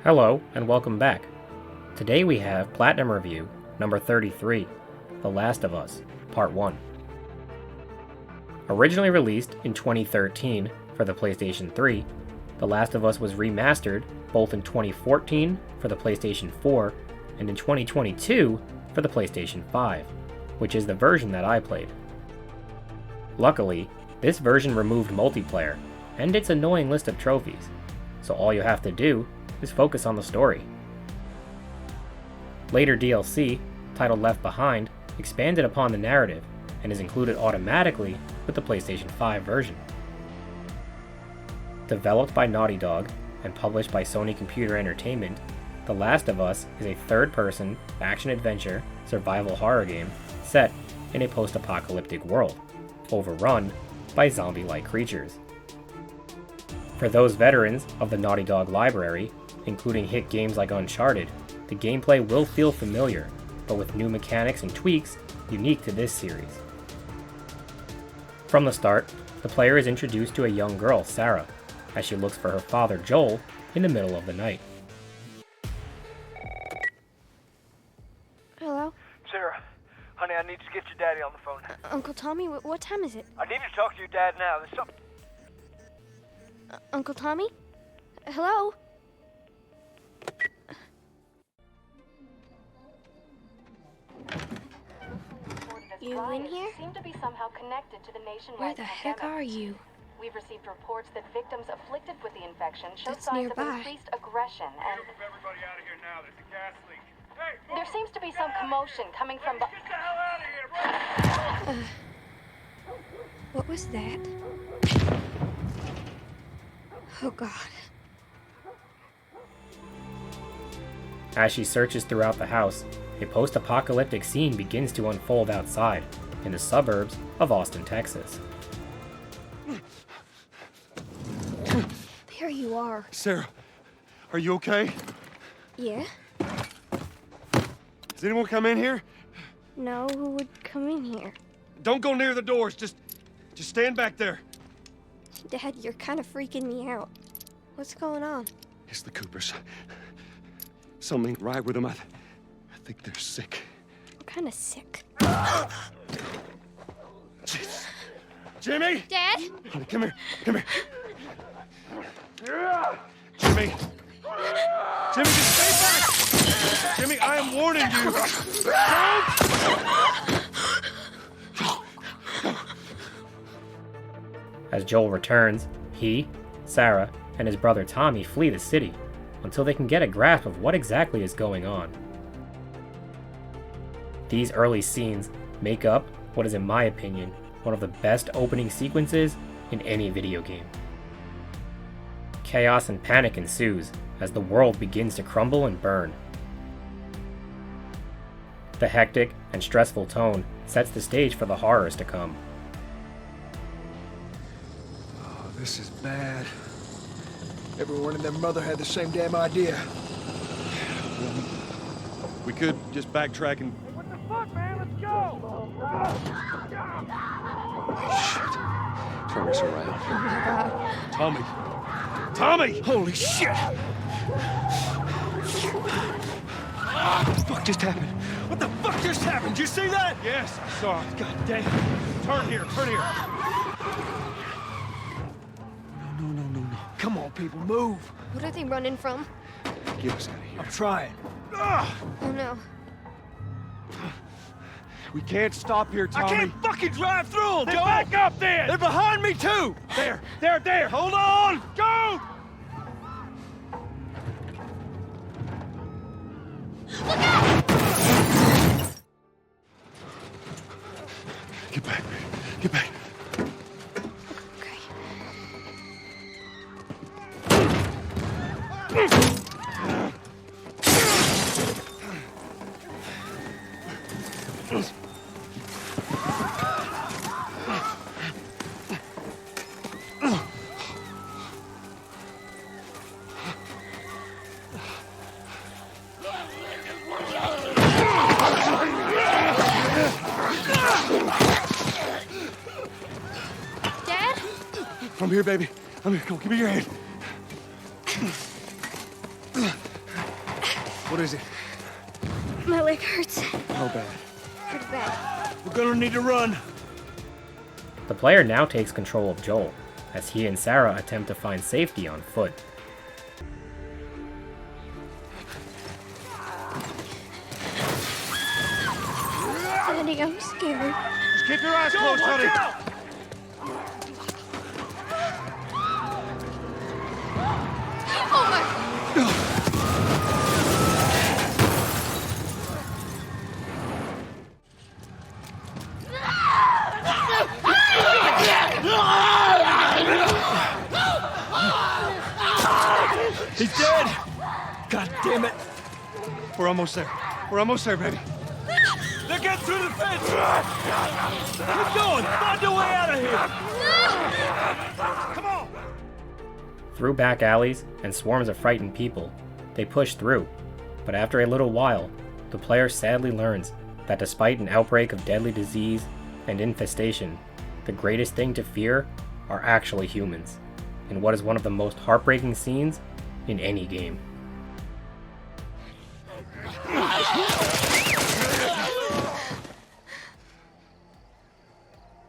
Hello, and welcome back. Today we have Platinum Review number 33, The Last of Us, Part 1. Originally released in 2013 for the PlayStation 3, The Last of Us was remastered both in 2014 for the PlayStation 4 and in 2022 for the PlayStation 5, which is the version that I played. Luckily, this version removed multiplayer and its annoying list of trophies, so all you have to do is focus on the story. Later DLC, titled Left Behind, expanded upon the narrative and is included automatically with the PlayStation 5 version. Developed by Naughty Dog and published by Sony Computer Entertainment, The Last of Us is a third-person, action-adventure, survival horror game set in a post-apocalyptic world, overrun by zombie-like creatures. For those veterans of the Naughty Dog library, including hit games like Uncharted, the gameplay will feel familiar, but with new mechanics and tweaks unique to this series. From the start, the player is introduced to a young girl, Sarah, as she looks for her father, Joel, in the middle of the night. Hello? Sarah, honey, I need to get your daddy on the phone. Uncle Tommy, what time is it? I need to talk to your dad now. There's something... Uncle Tommy? Hello? You in here? Seem to be somehow connected to the nationwide Where the heck pandemic. are you? We've received reports that victims afflicted with the infection show That's signs nearby. of increased aggression, and Move everybody out of here now. There's a gas leak. Hey, there seems to be some commotion coming from. get the hell out of here! What was that? Oh God. As she searches throughout the house, a post-apocalyptic scene begins to unfold outside, in the suburbs of Austin, Texas. There you are. Sarah, are you okay? Yeah? Does anyone come in here? No, who would come in here? Don't go near the doors. Just stand back there. Dad, you're kind of freaking me out. What's going on? It's the Coopers. Something ain't right with them. I think they're sick. I'm kind of sick. Jimmy! Dad? Honey, come here. Come here. Jimmy! Jimmy, just stay back! Jimmy, I am warning you. As Joel returns, he, Sarah, and his brother Tommy flee the city until they can get a grasp of what exactly is going on. These early scenes make up what is, in my opinion, one of the best opening sequences in any video game. Chaos and panic ensues as the world begins to crumble and burn. The hectic and stressful tone sets the stage for the horrors to come. Oh, this is bad. Everyone and their mother had the same damn idea. We could just backtrack and... What the fuck, man? Let's go! turn us around. Oh my God. Tommy! Tommy! Holy shit! What the fuck just happened? What the fuck just happened? Did you see that? Yes, I saw it. God damn. Turn here, turn here. No. Come on, people, move. What are they running from? Get us out of here. I'm trying. Oh no. We can't stop here, Tommy. I can't fucking drive through them, Then Joel! back up then! They're behind me, too! There! Hold on! Go! Get back. Get back. Okay. Dad? I'm here, baby. I'm here. Come on, give me your hand. What is it? My leg hurts. How bad? Pretty bad. We're gonna need to run. The player now takes control of Joel, as he and Sarah attempt to find safety on foot. Daddy, I'm scared. Just keep your eyes closed, honey. He's dead! God damn it! We're almost there. We're almost there, baby. They're getting through the fence! Keep going! Find a way out of here! Come on! Through back alleys and swarms of frightened people, they push through, but after a little while, the player sadly learns that despite an outbreak of deadly disease and infestation, the greatest thing to fear are actually humans, in what is one of the most heartbreaking scenes in any game.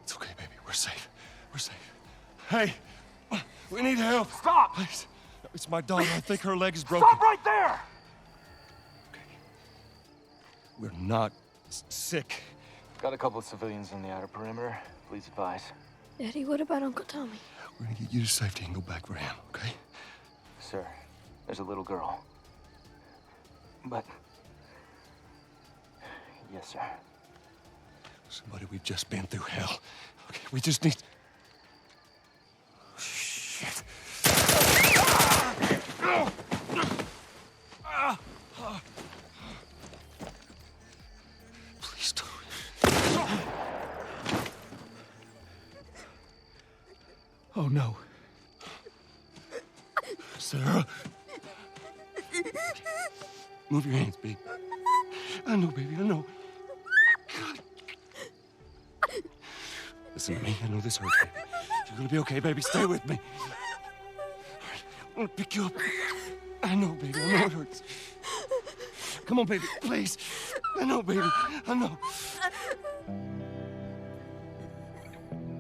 It's okay, baby. We're safe. We're safe. Hey, we need help. Stop! Please. It's my daughter. I think her leg is broken. Stop right there! Okay. We're not sick. Got a couple of civilians on the outer perimeter. Please advise. Daddy, what about Uncle Tommy? We're gonna get you to safety and go back for him, okay? Sir, there's a little girl. But... Yes, sir. Somebody, we've just been through hell. Okay, we just need... Shit. Please don't. Oh, no. Sarah. Move your hands, baby. I know, baby, I know. God. Listen to me. I know this hurts, baby. You're gonna be okay, baby. Stay with me. All right, I'm gonna pick you up. I know, baby. I know it hurts. Come on, baby. Please. I know, baby. I know.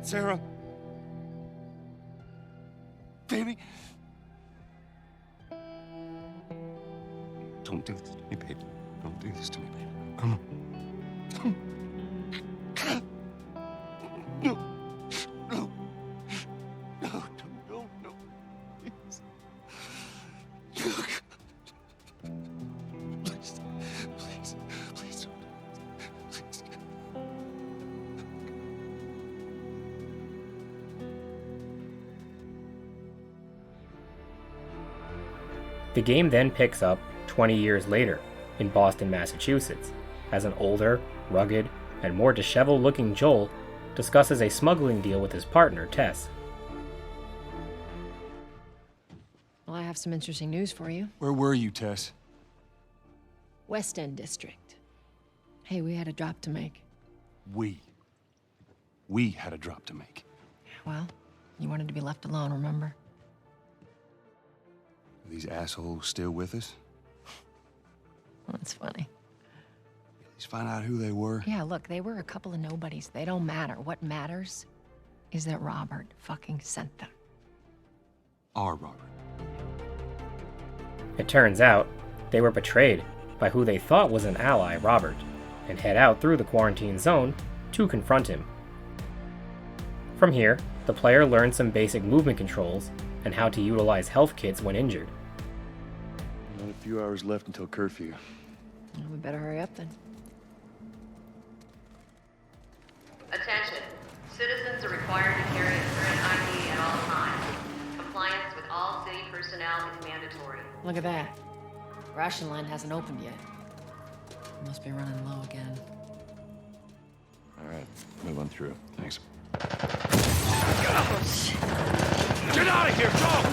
Sarah. Baby. Don't do this to me, baby. Don't do this to me, baby. Come on. No. No. No, no, no. Please. Please. Please. Please don't. Please. The game then picks up 20 years later in Boston, Massachusetts, as an older, rugged, and more disheveled-looking Joel discusses a smuggling deal with his partner, Tess. Well, I have some interesting news for you. Where were you, Tess? West End District. Hey, we had a drop to make. We had a drop to make. Well, you wanted to be left alone, remember? Are these assholes still with us? Well, that's funny. Let's find out who they were. Yeah, look, they were a couple of nobodies. They don't matter. What matters is that Robert fucking sent them. Our Robert. It turns out they were betrayed by who they thought was an ally, Robert, and head out through the quarantine zone to confront him. From here, the player learns some basic movement controls and how to utilize health kits when injured. Only a few hours left until curfew. Well, we better hurry up then. Attention. Citizens are required to carry a current ID at all times. Compliance with all city personnel is mandatory. Look at that. Ration line hasn't opened yet. Must be running low again. All right, move on through. Thanks. Get out of here, Joe!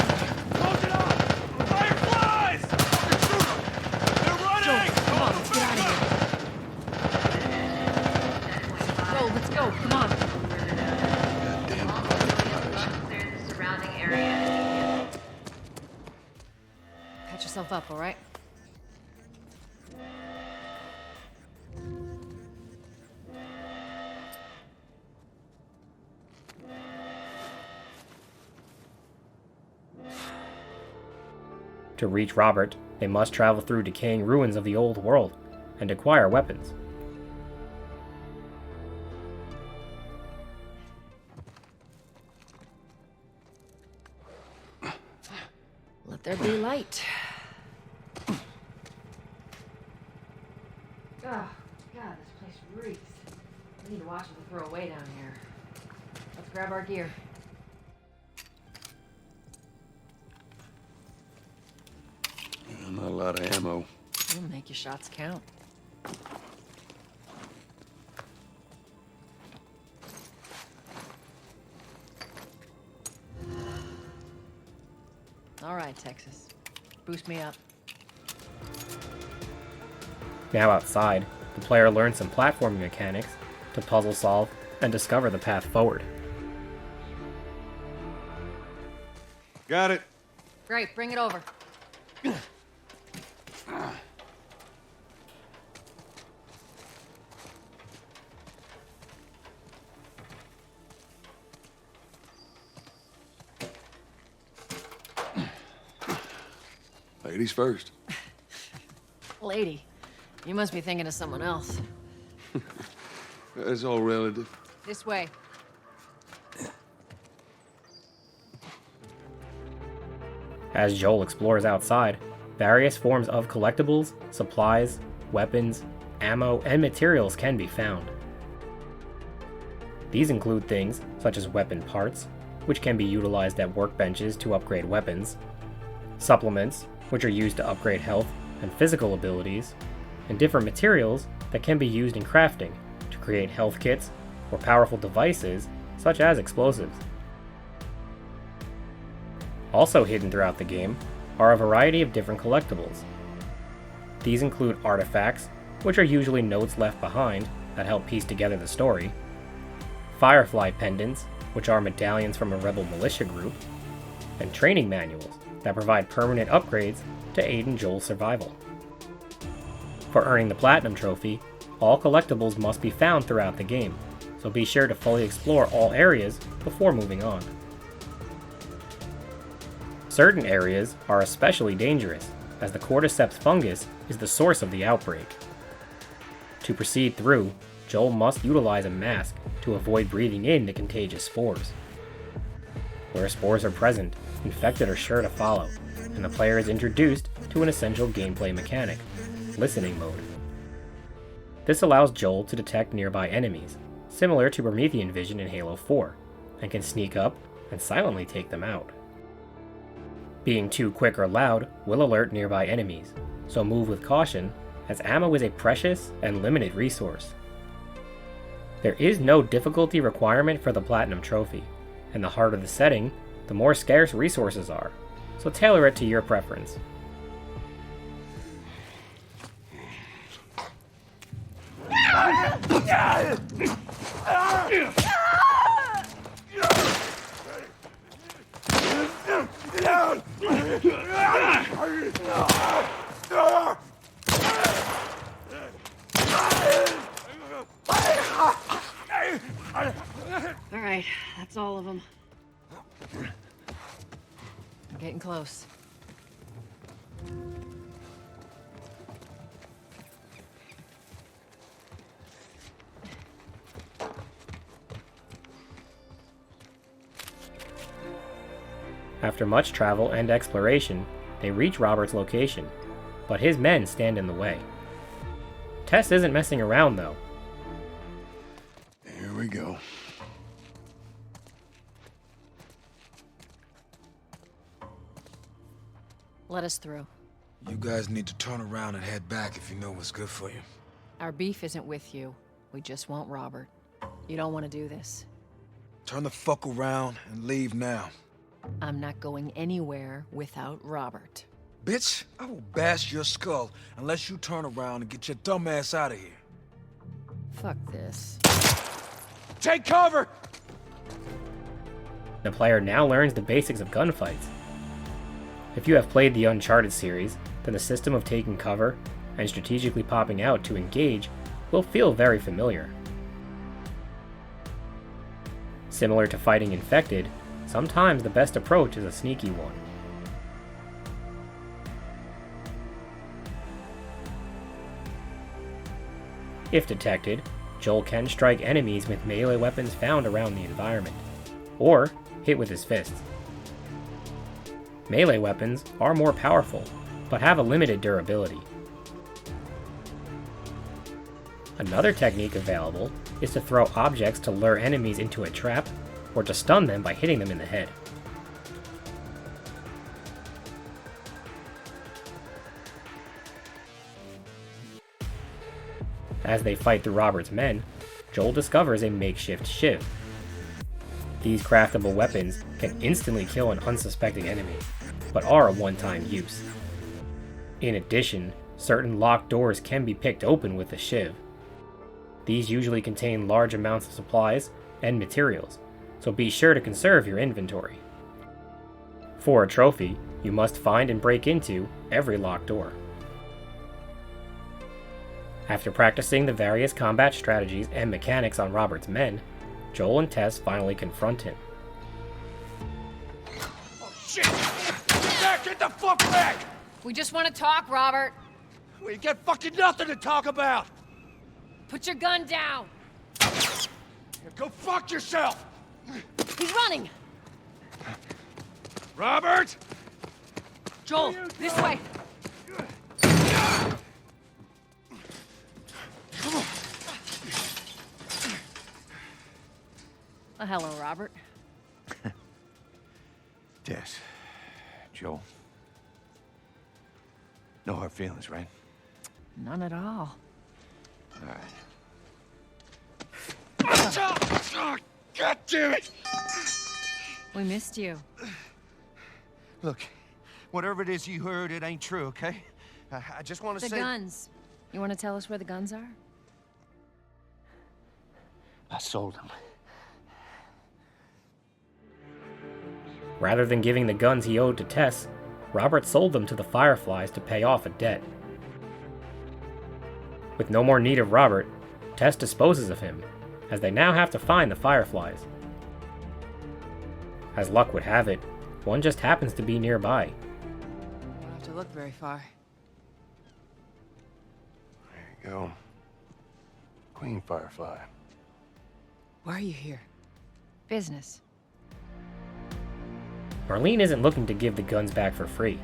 Close it up! Fireflies! They're running! Come on, let's get out of here. Go, let's go, come on. All civilians must clear the surrounding area. Patch yourself up, all right? To reach Robert, they must travel through decaying ruins of the old world and acquire weapons. Let there be light. Oh, God, this place reeks. We need to watch what we throw away down here. Let's grab our gear. Not a lot of ammo. You'll make your shots count. All right, Texas. Boost me up. Now outside, the player learns some platforming mechanics to puzzle solve and discover the path forward. Got it. Great, bring it over. Ladies first. Lady, you must be thinking of someone else. It's all relative. This way. As Joel explores outside, various forms of collectibles, supplies, weapons, ammo, and materials can be found. These include things such as weapon parts, which can be utilized at workbenches to upgrade weapons, supplements, which are used to upgrade health and physical abilities, and different materials that can be used in crafting to create health kits or powerful devices such as explosives. Also hidden throughout the game are a variety of different collectibles. These include artifacts, which are usually notes left behind that help piece together the story, Firefly pendants, which are medallions from a rebel militia group, and training manuals that provide permanent upgrades to aid in Joel's survival. For earning the Platinum Trophy, all collectibles must be found throughout the game, so be sure to fully explore all areas before moving on. Certain areas are especially dangerous, as the cordyceps fungus is the source of the outbreak. To proceed through, Joel must utilize a mask to avoid breathing in the contagious spores. Where spores are present, infected are sure to follow, and the player is introduced to an essential gameplay mechanic, listening mode. This allows Joel to detect nearby enemies, similar to Promethean vision in Halo 4, and can sneak up and silently take them out. Being too quick or loud will alert nearby enemies, so move with caution, as ammo is a precious and limited resource. There is no difficulty requirement for the Platinum Trophy, and the harder the setting, the more scarce resources are, so tailor it to your preference. All right, that's all of them. I'm getting close. After much travel and exploration, they reach Robert's location, but his men stand in the way. Tess isn't messing around though. Here we go. Let us through. You guys need to turn around and head back if you know what's good for you. Our beef isn't with you. We just want Robert. You don't want to do this. Turn the fuck around and leave now. I'm not going anywhere without Robert. Bitch, I will bash your skull unless you turn around and get your dumb ass out of here. Fuck this. Take cover! The player now learns the basics of gunfights. If you have played the Uncharted series, then the system of taking cover and strategically popping out to engage will feel very familiar. Similar to fighting infected, sometimes the best approach is a sneaky one. If detected, Joel can strike enemies with melee weapons found around the environment, or hit with his fists. Melee weapons are more powerful, but have a limited durability. Another technique available is to throw objects to lure enemies into a trap, or to stun them by hitting them in the head. As they fight through Robert's men, Joel discovers a makeshift shiv. These craftable weapons can instantly kill an unsuspecting enemy, but are a one-time use. In addition, certain locked doors can be picked open with the shiv. These usually contain large amounts of supplies and materials, so be sure to conserve your inventory. For a trophy, you must find and break into every locked door. After practicing the various combat strategies and mechanics on Robert's men, Joel and Tess finally confront him. Oh, shit! Get back! Get the fuck back! We just want to talk, Robert. We got fucking nothing to talk about! Put your gun down. Here, go fuck yourself! He's running. Robert! Joel, this way. Well, hello, Robert. Tess. Joel. No hard feelings, right? None at all. All right. Oh, God damn it! We missed you. Look, whatever it is you heard, it ain't true, okay? I just want to The say... guns. You want to tell us where the guns are? I sold them. Rather than giving the guns he owed to Tess, Robert sold them to the Fireflies to pay off a debt. With no more need of Robert, Tess disposes of him, as they now have to find the Fireflies. As luck would have it, one just happens to be nearby. Don't have to look very far. There you go. Queen Firefly. Why are you here? Business. Marlene isn't looking to give the guns back for free,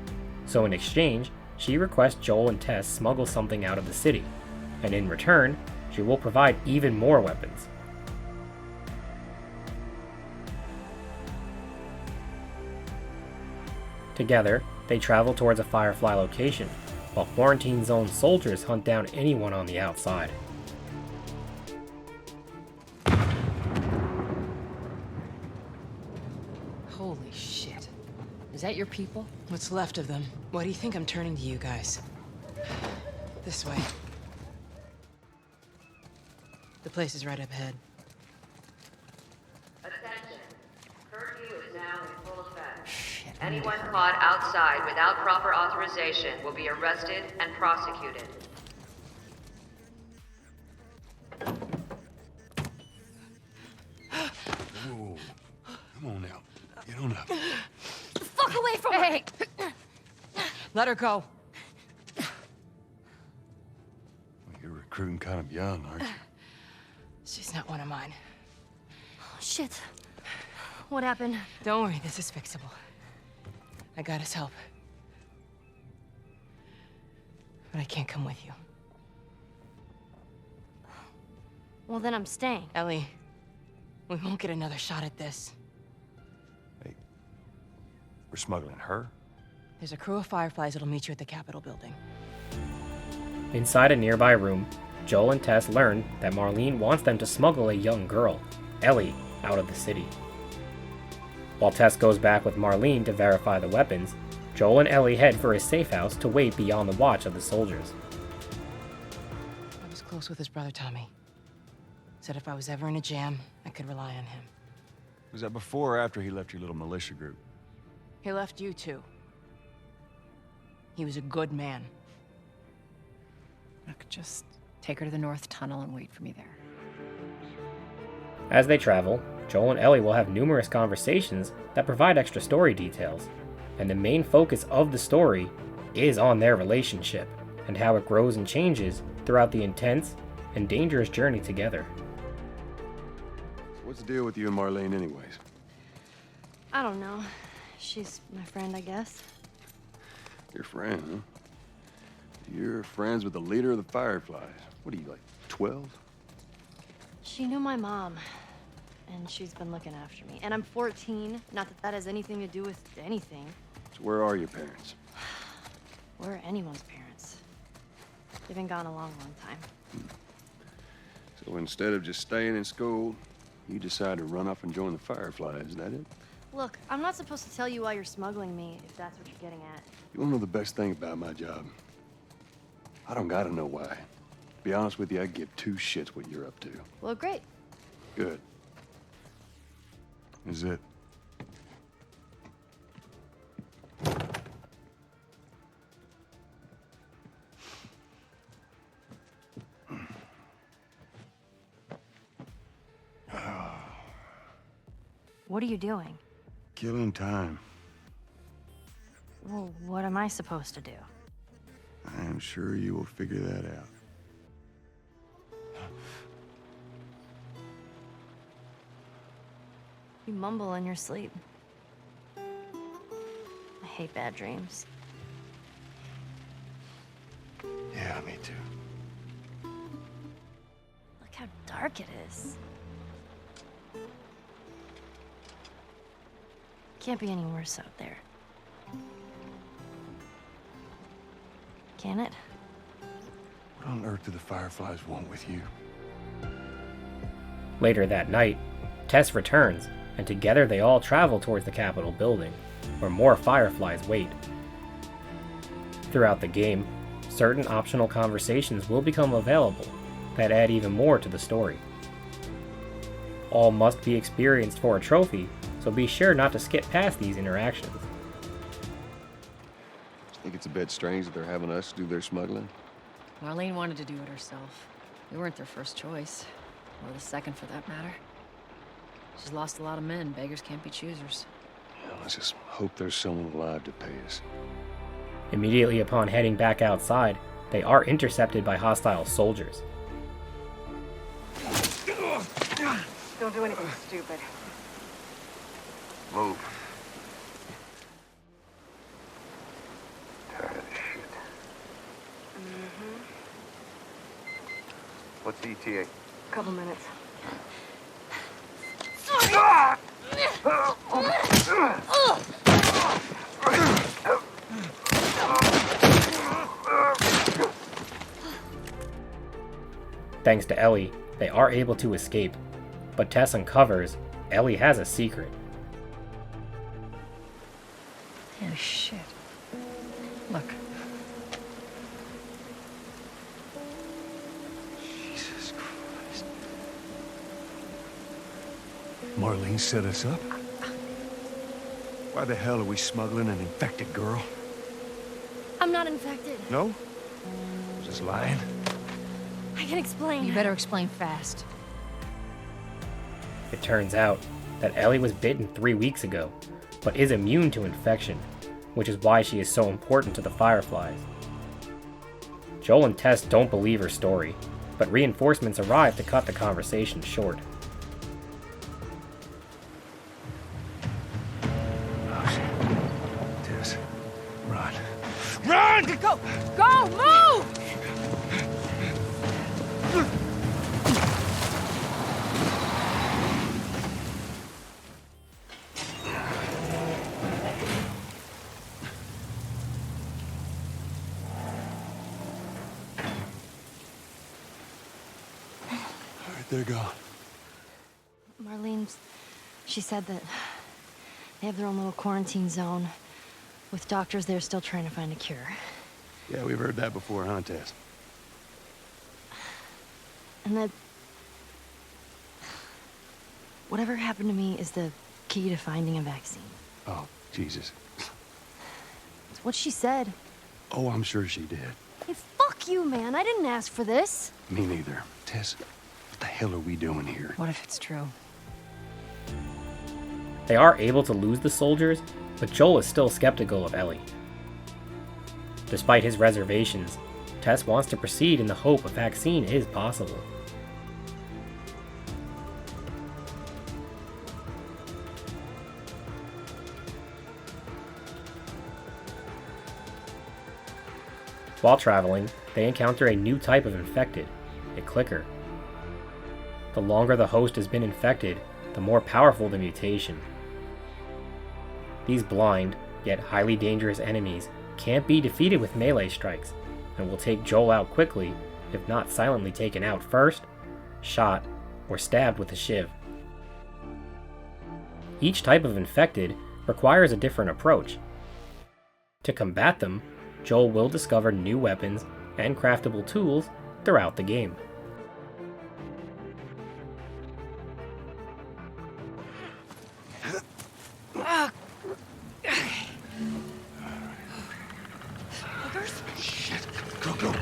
so in exchange, she requests Joel and Tess smuggle something out of the city, and in return, she will provide even more weapons. Together, they travel towards a Firefly location, while Quarantine Zone soldiers hunt down anyone on the outside. Holy shit. Is that your people? What's left of them? Why do you think I'm turning to you guys? This way. The place is right up ahead. Attention. Curfew is now in full effect. Anyone caught outside without proper authorization will be arrested and prosecuted. Whoa. Come on now. Get on up. Fuck away from her! Hey! Let her go. Well, you're recruiting kind of young, aren't you? She's not one of mine. Oh, shit. What happened? Don't worry, this is fixable. I got his help. But I can't come with you. Well, then I'm staying. Ellie, we won't get another shot at this. Hey, we're smuggling her? There's a crew of Fireflies that'll meet you at the Capitol building. Inside a nearby room, Joel and Tess learn that Marlene wants them to smuggle a young girl, Ellie, out of the city. While Tess goes back with Marlene to verify the weapons, Joel and Ellie head for a safe house to wait beyond the watch of the soldiers. I was close with his brother, Tommy. Said if I was ever in a jam, I could rely on him. Was that before or after he left your little militia group? He left you, too. He was a good man. I could just take her to the North Tunnel and wait for me there. As they travel, Joel and Ellie will have numerous conversations that provide extra story details, and the main focus of the story is on their relationship and how it grows and changes throughout the intense and dangerous journey together. So what's the deal with you and Marlene anyways? I don't know. She's my friend, I guess. Your friend, huh? You're friends with the leader of the Fireflies. What are you, like, 12? She knew my mom, and she's been looking after me. And I'm 14. Not that that has anything to do with anything. So where are your parents? We're anyone's parents. They've been gone a long, long time. So instead of just staying in school, you decide to run off and join the Fireflies, is that it? Look, I'm not supposed to tell you why you're smuggling me, if that's what you're getting at. You wanna know the best thing about my job? I don't gotta know why. To be honest with you, I give two shits what you're up to. Well, great. Good. Is it? What are you doing? Killing time. Well, what am I supposed to do? I am sure you will figure that out. You mumble in your sleep. I hate bad dreams. Yeah, me too. Look how dark it is. Can't be any worse out there. Can it? What on earth do the Fireflies want with you? Later that night, Tess returns, and together they all travel towards the Capitol building, where more Fireflies wait. Throughout the game, certain optional conversations will become available that add even more to the story. All must be experienced for a trophy, so be sure not to skip past these interactions. Think it's a bit strange that they're having us do their smuggling? Marlene wanted to do it herself. We weren't their first choice, or the second for that matter. She's lost a lot of men. Beggars can't be choosers. Yeah, let's just hope there's someone alive to pay us. Immediately upon heading back outside, they are intercepted by hostile soldiers. Don't do anything stupid. Move. Tired of this shit. What's the ETA? Couple minutes. Thanks to Ellie, they are able to escape, but Tess uncovers Ellie has a secret. Oh, shit. Look. Jesus Christ. Marlene set us up? Why the hell are we smuggling an infected girl? I'm not infected. No? Just lying? I can explain. You better explain fast. It turns out that Ellie was bitten 3 weeks ago, but is immune to infection, which is why she is so important to the Fireflies. Joel and Tess don't believe her story, but reinforcements arrive to cut the conversation short. Tess, run. Run! Go! Go! Move! All right, they're gone. Marlene's... She said that they have their own little quarantine zone with doctors there still trying to find a cure. Yeah, we've heard that before, huh, Tess? And that... whatever happened to me is the key to finding a vaccine. Oh, Jesus. It's what she said. Oh, I'm sure she did. Hey, fuck you, man. I didn't ask for this. Me neither. Tess, what the hell are we doing here? What if it's true? They are able to lose the soldiers, but Joel is still skeptical of Ellie. Despite his reservations, Tess wants to proceed in the hope a vaccine is possible. While traveling, they encounter a new type of infected, a clicker. The longer the host has been infected, the more powerful the mutation. These blind, yet highly dangerous enemies can't be defeated with melee strikes, and will take Joel out quickly, if not silently taken out first, shot, or stabbed with a shiv. Each type of infected requires a different approach. To combat them, Joel will discover new weapons and craftable tools throughout the game. Shit. Go, go.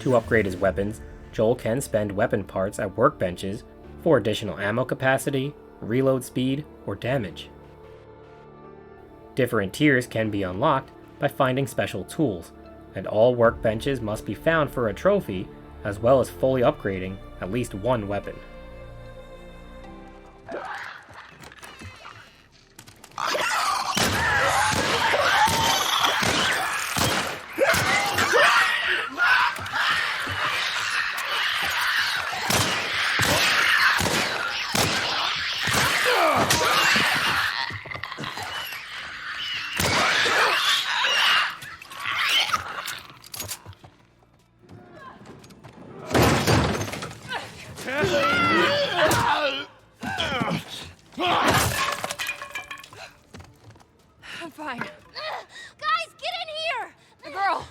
To upgrade his weapons, Joel can spend weapon parts at workbenches for additional ammo capacity, reload speed, or damage. Different tiers can be unlocked by finding special tools, and all workbenches must be found for a trophy, as well as fully upgrading at least one weapon. I'm fine. Guys, get in here! The girl!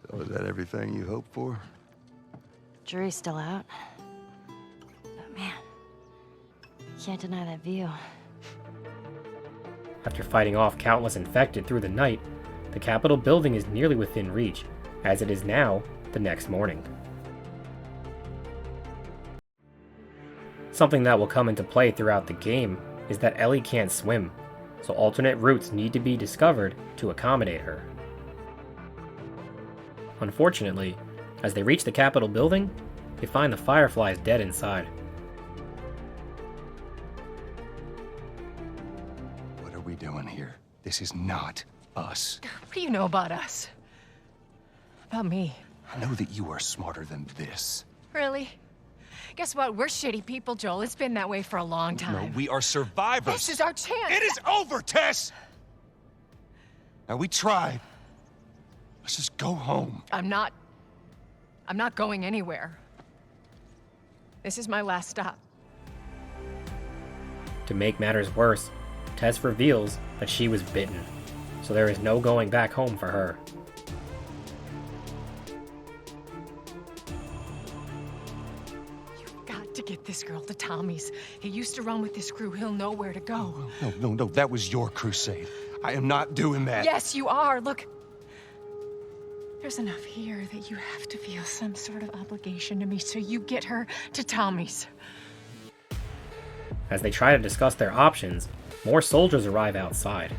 So is that everything you hoped for? Jury's still out. But man, can't deny that view. After fighting off countless infected through the night, the Capitol building is nearly within reach, as it is now the next morning. Something that will come into play throughout the game is that Ellie can't swim, so alternate routes need to be discovered to accommodate her. Unfortunately, as they reach the Capitol building, they find the Fireflies dead inside. What are we doing here? This is not us. What do you know about us? About me? I know that you are smarter than this. Really? Guess what? We're shitty people, Joel. It's been that way for a long time. No, we are survivors. This is our chance. It is over, Tess! Now, we tried. Let's just go home. I'm not going anywhere. This is my last stop. To make matters worse, Tess reveals that she was bitten, so there is no going back home for her. to get this girl to Tommy's. He used to run with this crew. He'll know where to go. No, that was your crusade. I am not doing that. Yes, you are. Look, there's enough here that you have to feel some sort of obligation to me, so you get her to Tommy's. As they try to discuss their options, more soldiers arrive outside.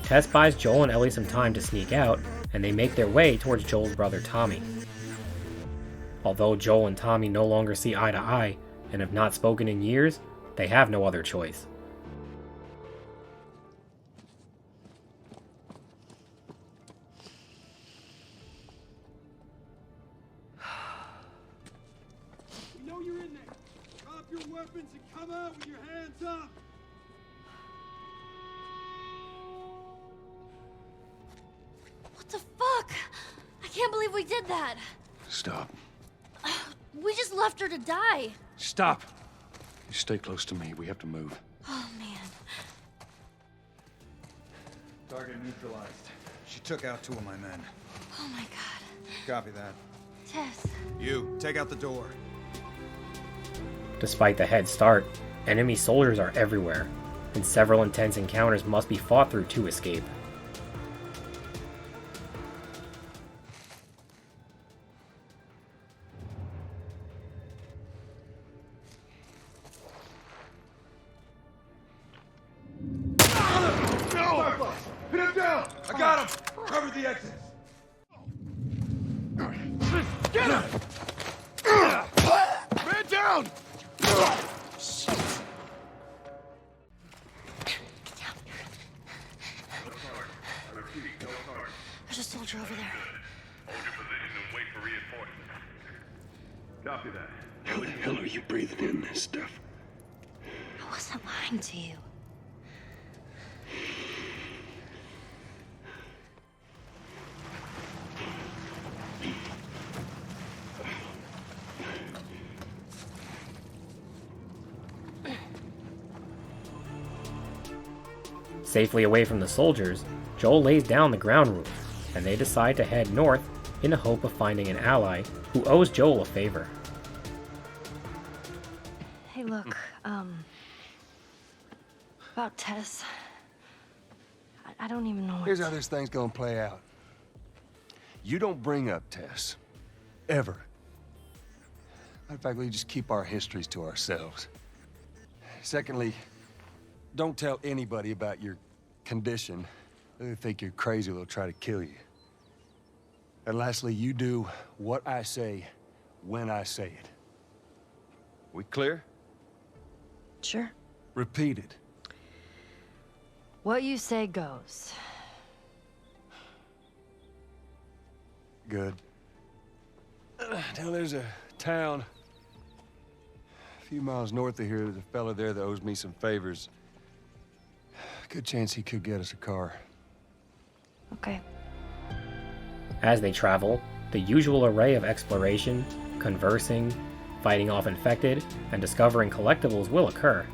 Tess buys Joel and Ellie some time to sneak out, and they make their way towards Joel's brother Tommy. Although Joel and Tommy no longer see eye to eye and have not spoken in years, they have no other choice. We know you're in there. Drop your weapons and come out with your hands up. What the fuck? I can't believe we did that. Stop. We just left her to die. Stop. You stay close to me. We have to move. Oh, man. Target neutralized. She took out 2 of my men. Oh, my God. Copy that. Tess. You, take out the door. Despite the head start, enemy soldiers are everywhere, and several intense encounters must be fought through to escape. Pin him down! I got him! Cover the exits! Get him! Man down! There's a soldier over there. Hold your position and wait for reinforcements. Copy that. How the hell are you breathing in this stuff? I wasn't lying to you. Safely away from the soldiers, Joel lays down the ground rules, and they decide to head north in the hope of finding an ally who owes Joel a favor. Hey, look, about Tess. I don't even know what Here's how this thing's gonna play out. You don't bring up Tess. Ever. Matter of fact, we just keep our histories to ourselves. Secondly, don't tell anybody about your condition. They think you're crazy, they'll try to kill you. And lastly, you do what I say when I say it. We clear? Sure. Repeat it. What you say goes. Good. Now there's a town a few miles north of here. There's a fella there that owes me some favors. Good chance he could get us a car. Okay. As they travel, the usual array of exploration, conversing, fighting off infected, and discovering collectibles will occur.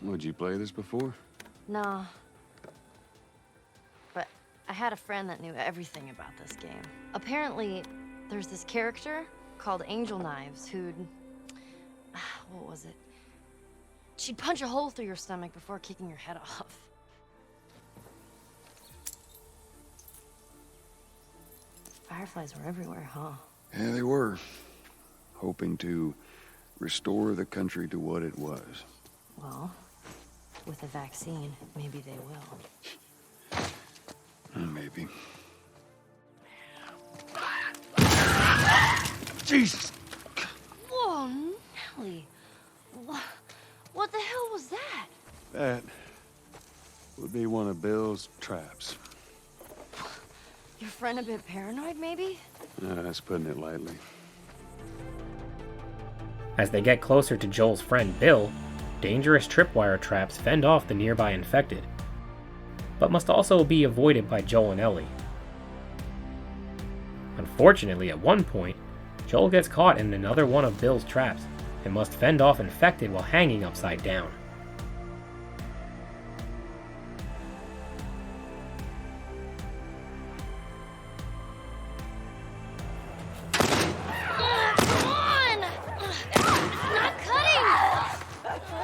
Would you play this before? No. But I had a friend that knew everything about this game. Apparently, there's this character called Angel Knives who'd... what was it? She'd punch a hole through your stomach before kicking your head off. Fireflies were everywhere, huh? Yeah, they were. Hoping to restore the country to what it was. Well, with a vaccine, maybe they will. Maybe. Jesus! Whoa, Nelly. What the hell was that? That would be one of Bill's traps. Your friend a bit paranoid, maybe? That's putting it lightly. As they get closer to Joel's friend Bill, dangerous tripwire traps fend off the nearby infected, but must also be avoided by Joel and Ellie. Unfortunately, at one point, Joel gets caught in another one of Bill's traps and must fend off infected while hanging upside down.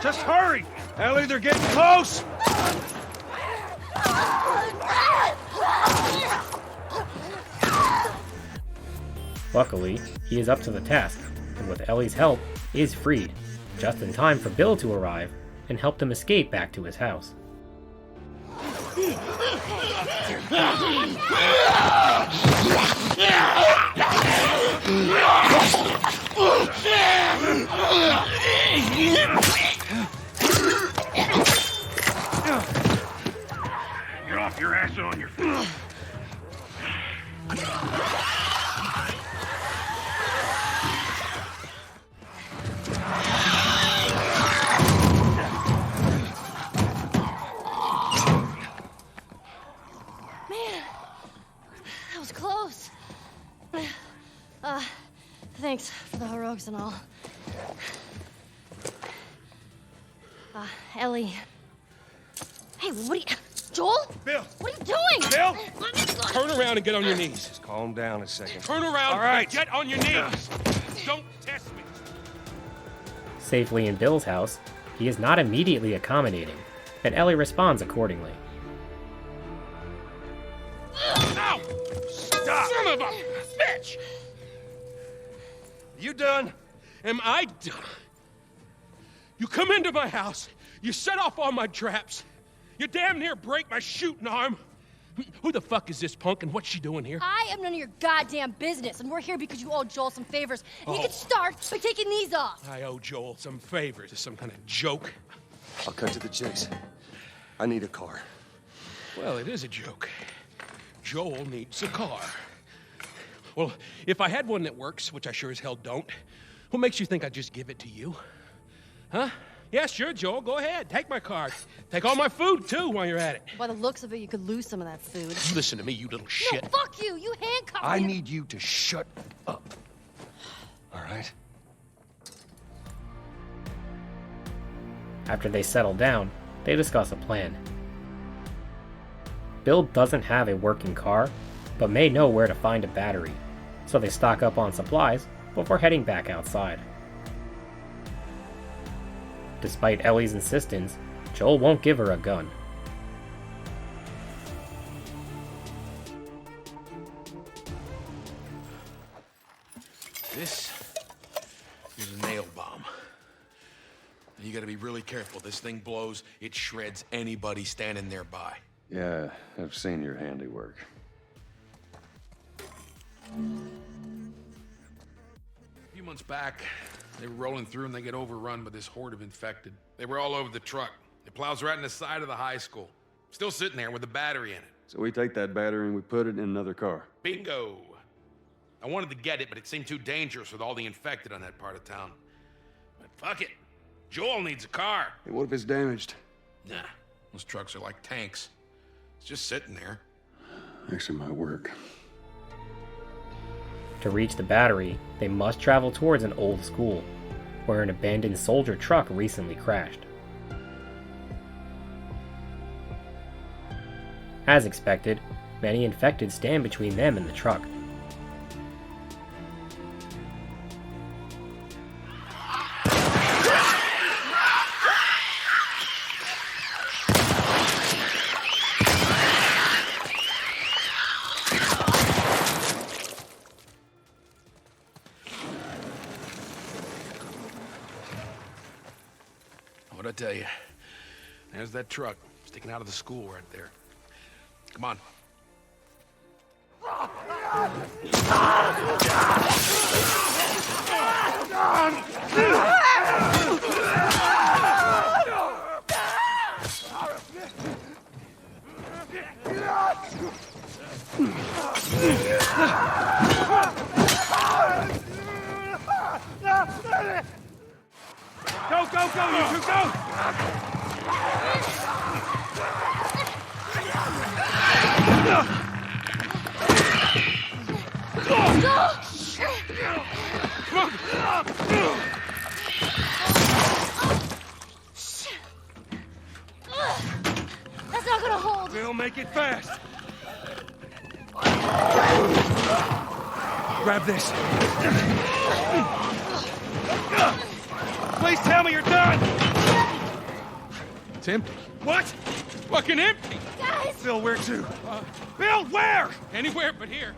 Just hurry! Ellie, they're getting close! Luckily, he is up to the task, and with Ellie's help, is freed, just in time for Bill to arrive and help him escape back to his house. Get off your ass and on your feet. That was close. Thanks for the heroics and all. Ellie. Hey, what are you... Joel? Bill! What are you doing? Bill! Let me go. Turn around and get on your knees. Just calm down a second. Turn around All right. and get on your knees. Don't test me. Safely in Bill's house, he is not immediately accommodating, and Ellie responds accordingly. No! Stop! Son of a bitch! You done? Am I done? You come into my house, you set off all my traps, you damn near break my shooting arm. Who the fuck is this punk and what's she doing here? I am none of your goddamn business, and we're here because you owe Joel some favors. And you can start by taking these off. I owe Joel some favors. Is some kind of joke? I'll cut to the chase. I need a car. Well, it is a joke. Joel needs a car. Well, if I had one that works, which I sure as hell don't, what makes you think I'd just give it to you? Huh? Yeah, sure, Joel, go ahead. Take my car. Take all my food, too, while you're at it. By the looks of it, you could lose some of that food. Listen to me, you little shit. No, fuck you! You handcuffed me! I need you to shut up. All right? After they settle down, they discuss a plan. Bill doesn't have a working car, but may know where to find a battery, so they stock up on supplies before heading back outside. Despite Ellie's insistence, Joel won't give her a gun. This is a nail bomb. You gotta be really careful. This thing blows, it shreds anybody standing nearby. Yeah, I've seen your handiwork. A few months back, they were rolling through and they get overrun by this horde of infected. They were all over the truck. It plows right in the side of the high school. Still sitting there with a battery in it. So we take that battery and we put it in another car. Bingo! I wanted to get it, but it seemed too dangerous with all the infected on that part of town. But fuck it. Joel needs a car. Hey, what if it's damaged? Nah, those trucks are like tanks. It's just sitting there. Actually might work. To reach the battery, they must travel towards an old school, where an abandoned soldier truck recently crashed. As expected, many infected stand between them and the truck. What'd I tell you? There's that truck sticking out of the school right there. Come on. Go, go, go, you two, go! That's not gonna hold. We'll make it fast. Grab this. Please tell me you're done! It's empty. What? Fucking empty! Guys! Bill, where to? Bill, where? Anywhere but here.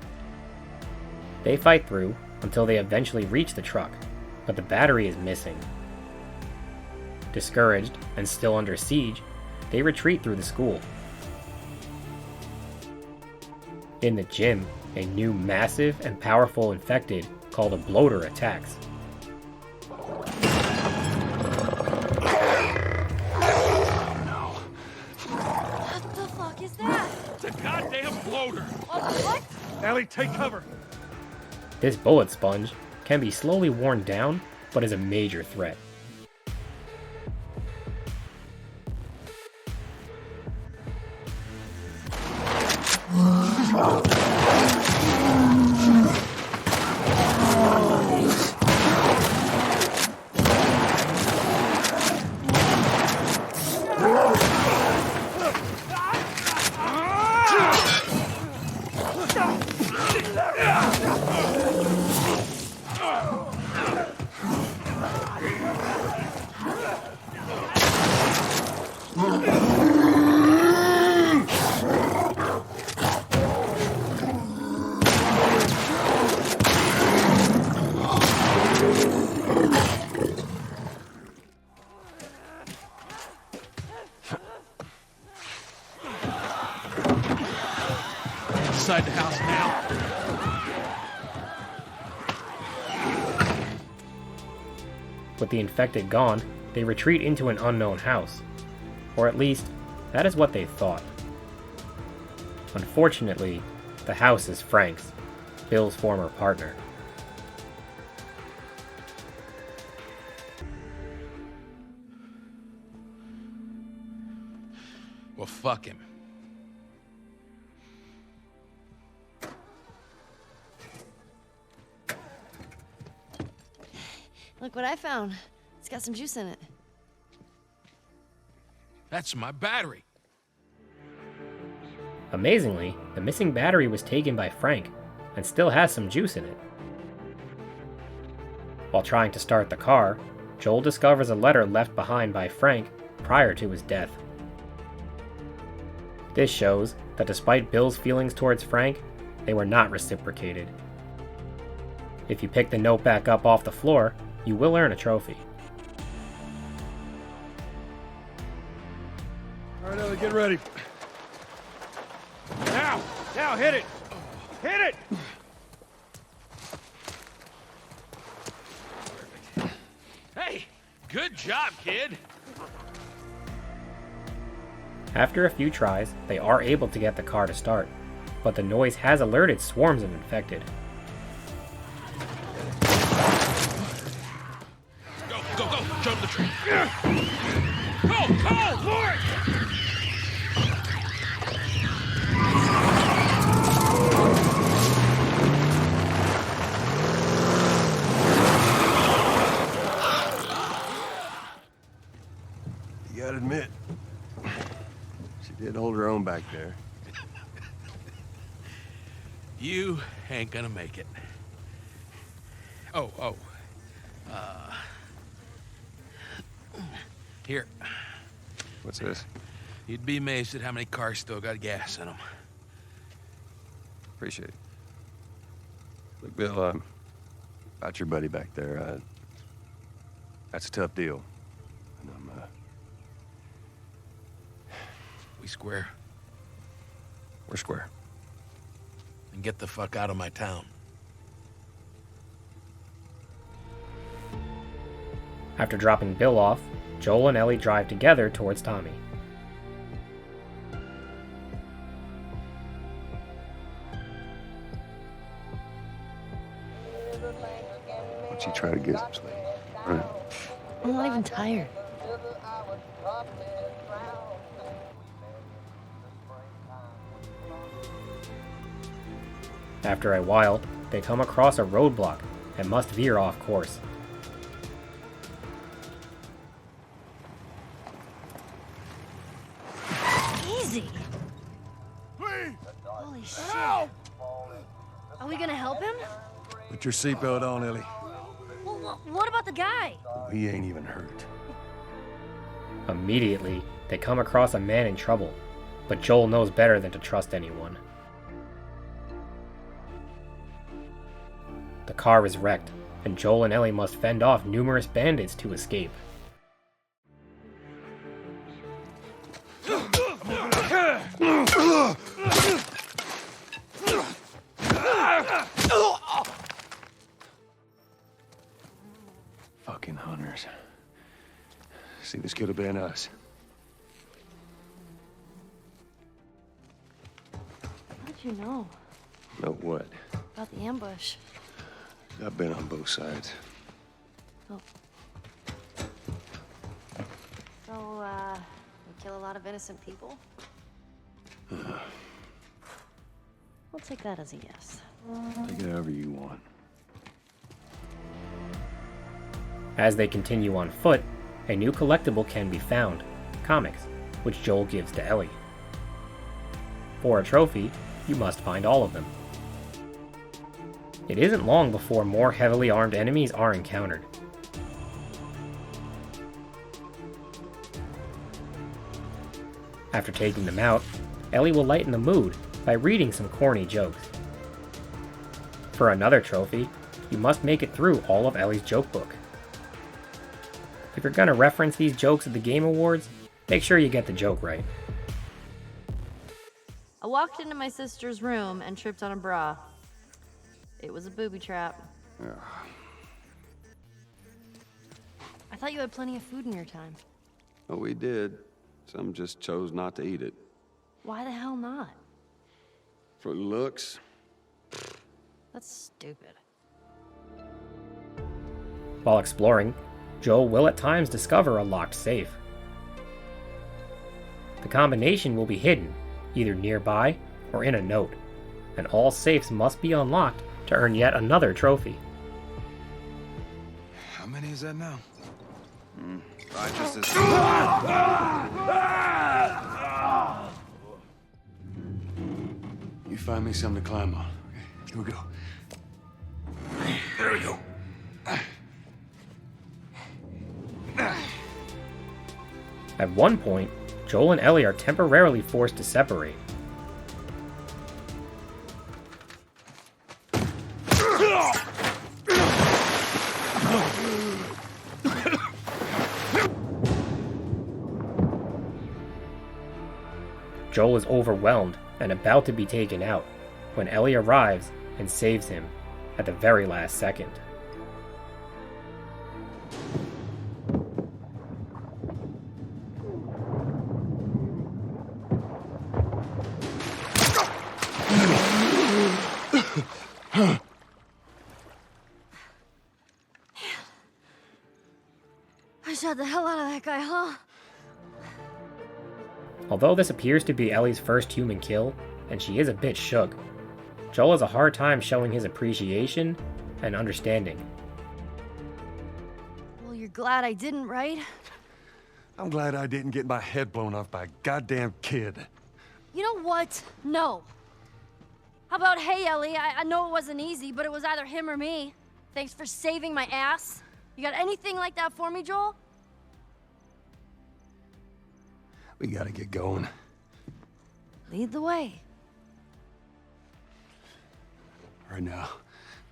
They fight through until they eventually reach the truck, but the battery is missing. Discouraged and still under siege, they retreat through the school. In the gym, a new massive and powerful infected called a bloater attacks. What the fuck is that? It's a goddamn bloater. What? Ellie, take cover. This bullet sponge can be slowly worn down, but is a major threat. Inside the house now. With the infected gone, they retreat into an unknown house. Or at least, that is what they thought. Unfortunately, the house is Frank's, Bill's former partner. Well, fuck him. Look what I found. It's got some juice in it. That's my battery. Amazingly, the missing battery was taken by Frank, and still has some juice in it. While trying to start the car, Joel discovers a letter left behind by Frank prior to his death. This shows that despite Bill's feelings towards Frank, they were not reciprocated. If you pick the note back up off the floor, you will earn a trophy. All right, Ellie, get ready. Now, hit it! Hit it! Hey, good job, kid. After a few tries, they are able to get the car to start, but the noise has alerted swarms of infected. Go, jump the tree. Go, Lord! You gotta admit, she did hold her own back there. You ain't gonna make it. Here. What's this? You'd be amazed at how many cars still got gas in them. Appreciate it. Look, Bill, about your buddy back there, that's a tough deal. And We square. we're square. And get the fuck out of my town. After dropping Bill off, Joel and Ellie drive together towards Tommy. Why don't you try to get some sleep? All right. I'm not even tired. After a while, they come across a roadblock and must veer off course. Easy. Holy shit. Are we gonna help him? Put your seatbelt on, Ellie. Well, what about the guy? He ain't even hurt. Immediately, they come across a man in trouble, but Joel knows better than to trust anyone. The car is wrecked, and Joel and Ellie must fend off numerous bandits to escape. Fucking hunters. See, this could have been us. How did you know Know what? about the ambush? I've been on both sides. Oh. So, we kill a lot of innocent people? We'll take that as a yes. Take it however you want. As they continue on foot, a new collectible can be found, comics, which Joel gives to Ellie. For a trophy, you must find all of them. It isn't long before more heavily armed enemies are encountered. After taking them out, Ellie will lighten the mood by reading some corny jokes. For another trophy, you must make it through all of Ellie's joke book. If you're gonna reference these jokes at the Game Awards, make sure you get the joke right. I walked into my sister's room and tripped on a bra. It was a booby trap. I thought you had plenty of food in your time. Oh, we did. Some just chose not to eat it. Why the hell not? For looks. That's stupid. While exploring, Joel will at times discover a locked safe. The combination will be hidden, either nearby or in a note, and all safes must be unlocked to earn yet another trophy. How many is that now? Just as... You find me something to climb on. Okay, here we go. There we go. At one point, Joel and Ellie are temporarily forced to separate. Joel is overwhelmed and about to be taken out when Ellie arrives and saves him at the very last second. I shot the hell out of that guy, huh? Although this appears to be Ellie's first human kill, and she is a bit shook, Joel has a hard time showing his appreciation and understanding. Well, you're glad I didn't, right? I'm glad I didn't get my head blown off by a goddamn kid. You know what? No. How about, hey, Ellie, I know it wasn't easy, but it was either him or me. Thanks for saving my ass. You got anything like that for me, Joel? We gotta get going. Lead the way. Right now,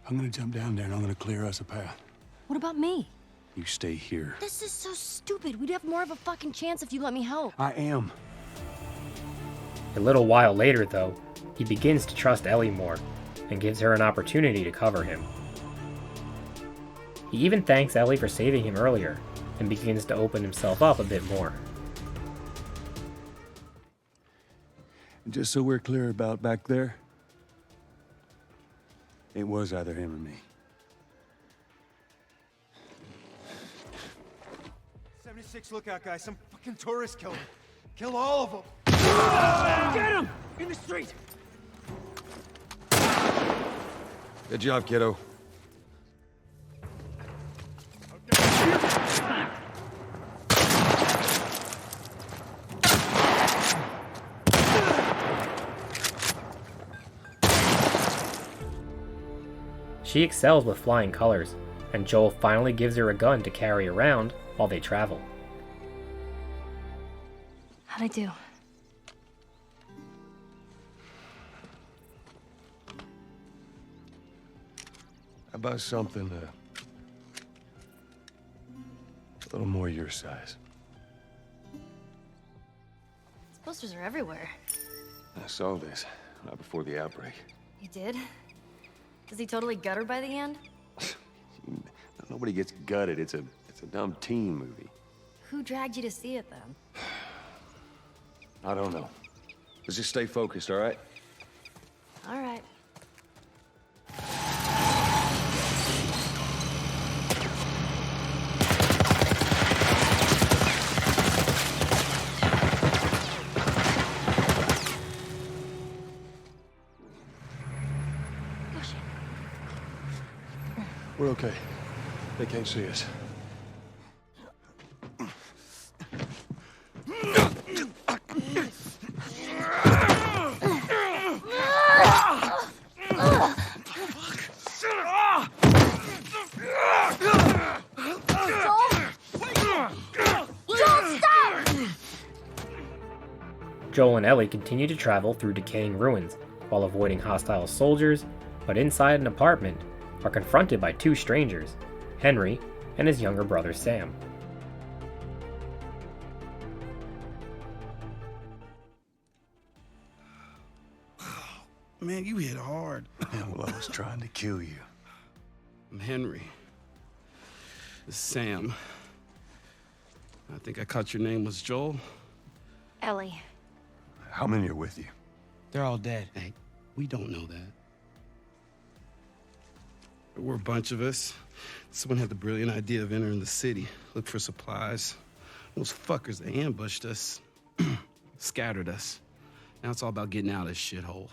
I'm gonna jump down there and I'm gonna clear us a path. What about me? You stay here. This is so stupid. We'd have more of a fucking chance if you let me help. I am. A little while later, though, he begins to trust Ellie more and gives her an opportunity to cover him. He even thanks Ellie for saving him earlier and begins to open himself up a bit more. And just so we're clear about back there, it was either him or me. 76 lookout, guys. Some fucking tourist killed him. Kill all of them. Get him! In the street! Good job, kiddo. She excels with flying colors, and Joel finally gives her a gun to carry around while they travel. How'd I do? How about something a little more your size? These posters are everywhere. I saw this right before the outbreak. You did? Does he totally gut her by the end? Nobody gets gutted. It's a dumb teen movie. Who dragged you to see it then? I don't know. Let's just stay focused, all right? All right. We're okay. They can't see us. Joel and Ellie continue to travel through decaying ruins while avoiding hostile soldiers, but inside an apartment are confronted by two strangers, Henry and his younger brother Sam. Man, you hit hard. Well, I was trying to kill you. I'm Henry. This is Sam. I think I caught your name was Joel. Ellie. How many are with you? They're all dead. Hey, we don't know that. There were a bunch of us. Someone had the brilliant idea of entering the city, look for supplies. Those fuckers, they ambushed us, scattered us. Now it's all about getting out of this shithole.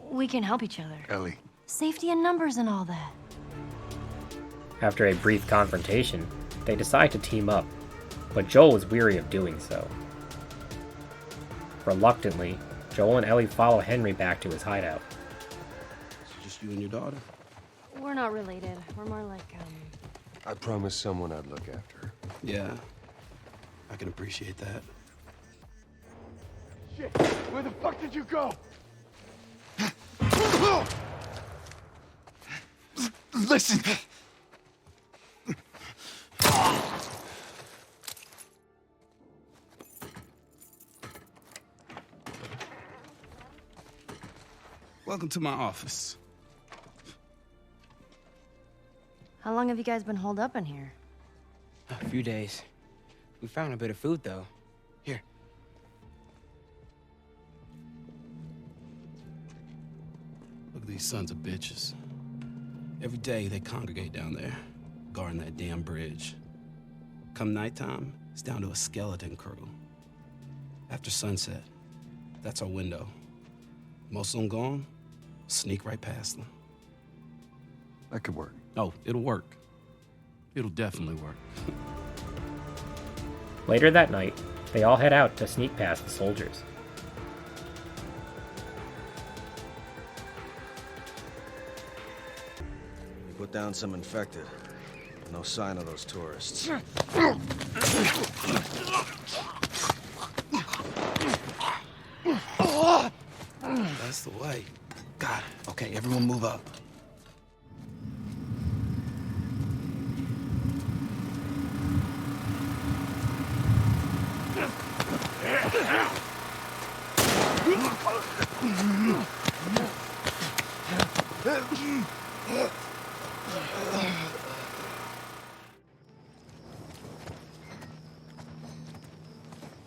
We can help each other. Ellie. Safety in numbers and all that. After a brief confrontation, they decide to team up, but Joel is weary of doing so. Reluctantly, Joel and Ellie follow Henry back to his hideout. It's just you and your daughter? We're not related. We're more like, I promised someone I'd look after her. Yeah, I can appreciate that. Shit, where the fuck did you go? Listen! Welcome to my office. how long have you guys been holed up in here? A few days. We found a bit of food, though. Here. Look at these sons of bitches. Every day they congregate down there, guarding that damn bridge. Come nighttime, it's down to a skeleton crew. After sunset, that's our window. Most of them gone, sneak right past them. That could work. Oh, it'll work. It'll definitely work. Later that night, they all head out to sneak past the soldiers. We put down some infected. No sign of those tourists. That's the way. Got it. Okay, everyone move up.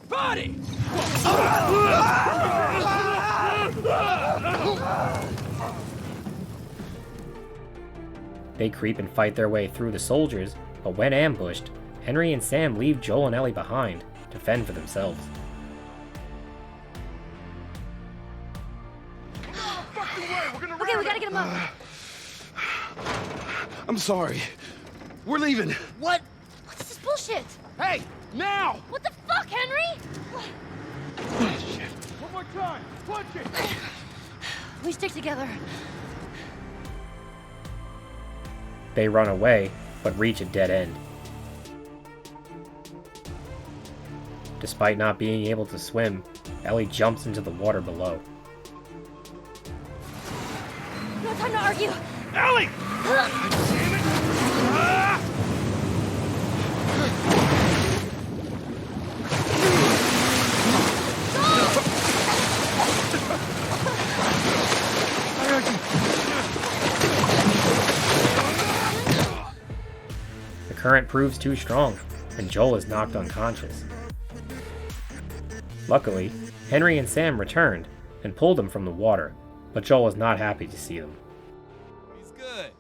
Body! They creep and fight their way through the soldiers, but when ambushed, Henry and Sam leave Joel and Ellie behind to fend for themselves. Okay, we gotta get him up. I'm sorry. We're leaving. What? What's this bullshit? Hey, now! What the fuck, Henry? One more time! Punch it! We stick together. They run away, but reach a dead end. Despite not being able to swim, Ellie jumps into the water below. No time to argue! Ellie! Damn it! Ah! The current proves too strong, and Joel is knocked unconscious. Luckily, Henry and Sam returned and pulled him from the water, but Joel is not happy to see them. He's good.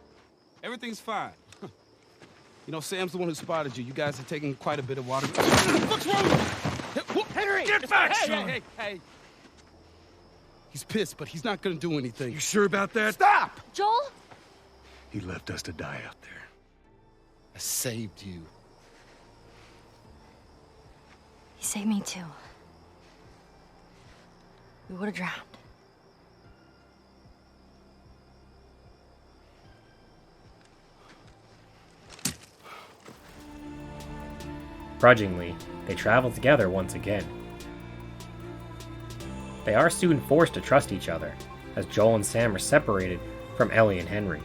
Everything's fine. You know, Sam's the one who spotted you. You guys are taking quite a bit of water. What's wrong? Henry! Get back, Sean! Hey. He's pissed, but he's not gonna do anything. You sure about that? Stop! Joel? He left us to die out there. I saved you. He saved me too. We would have drowned. Grudgingly, they travel together once again. They are soon forced to trust each other, as Joel and Sam are separated from Ellie and Henry.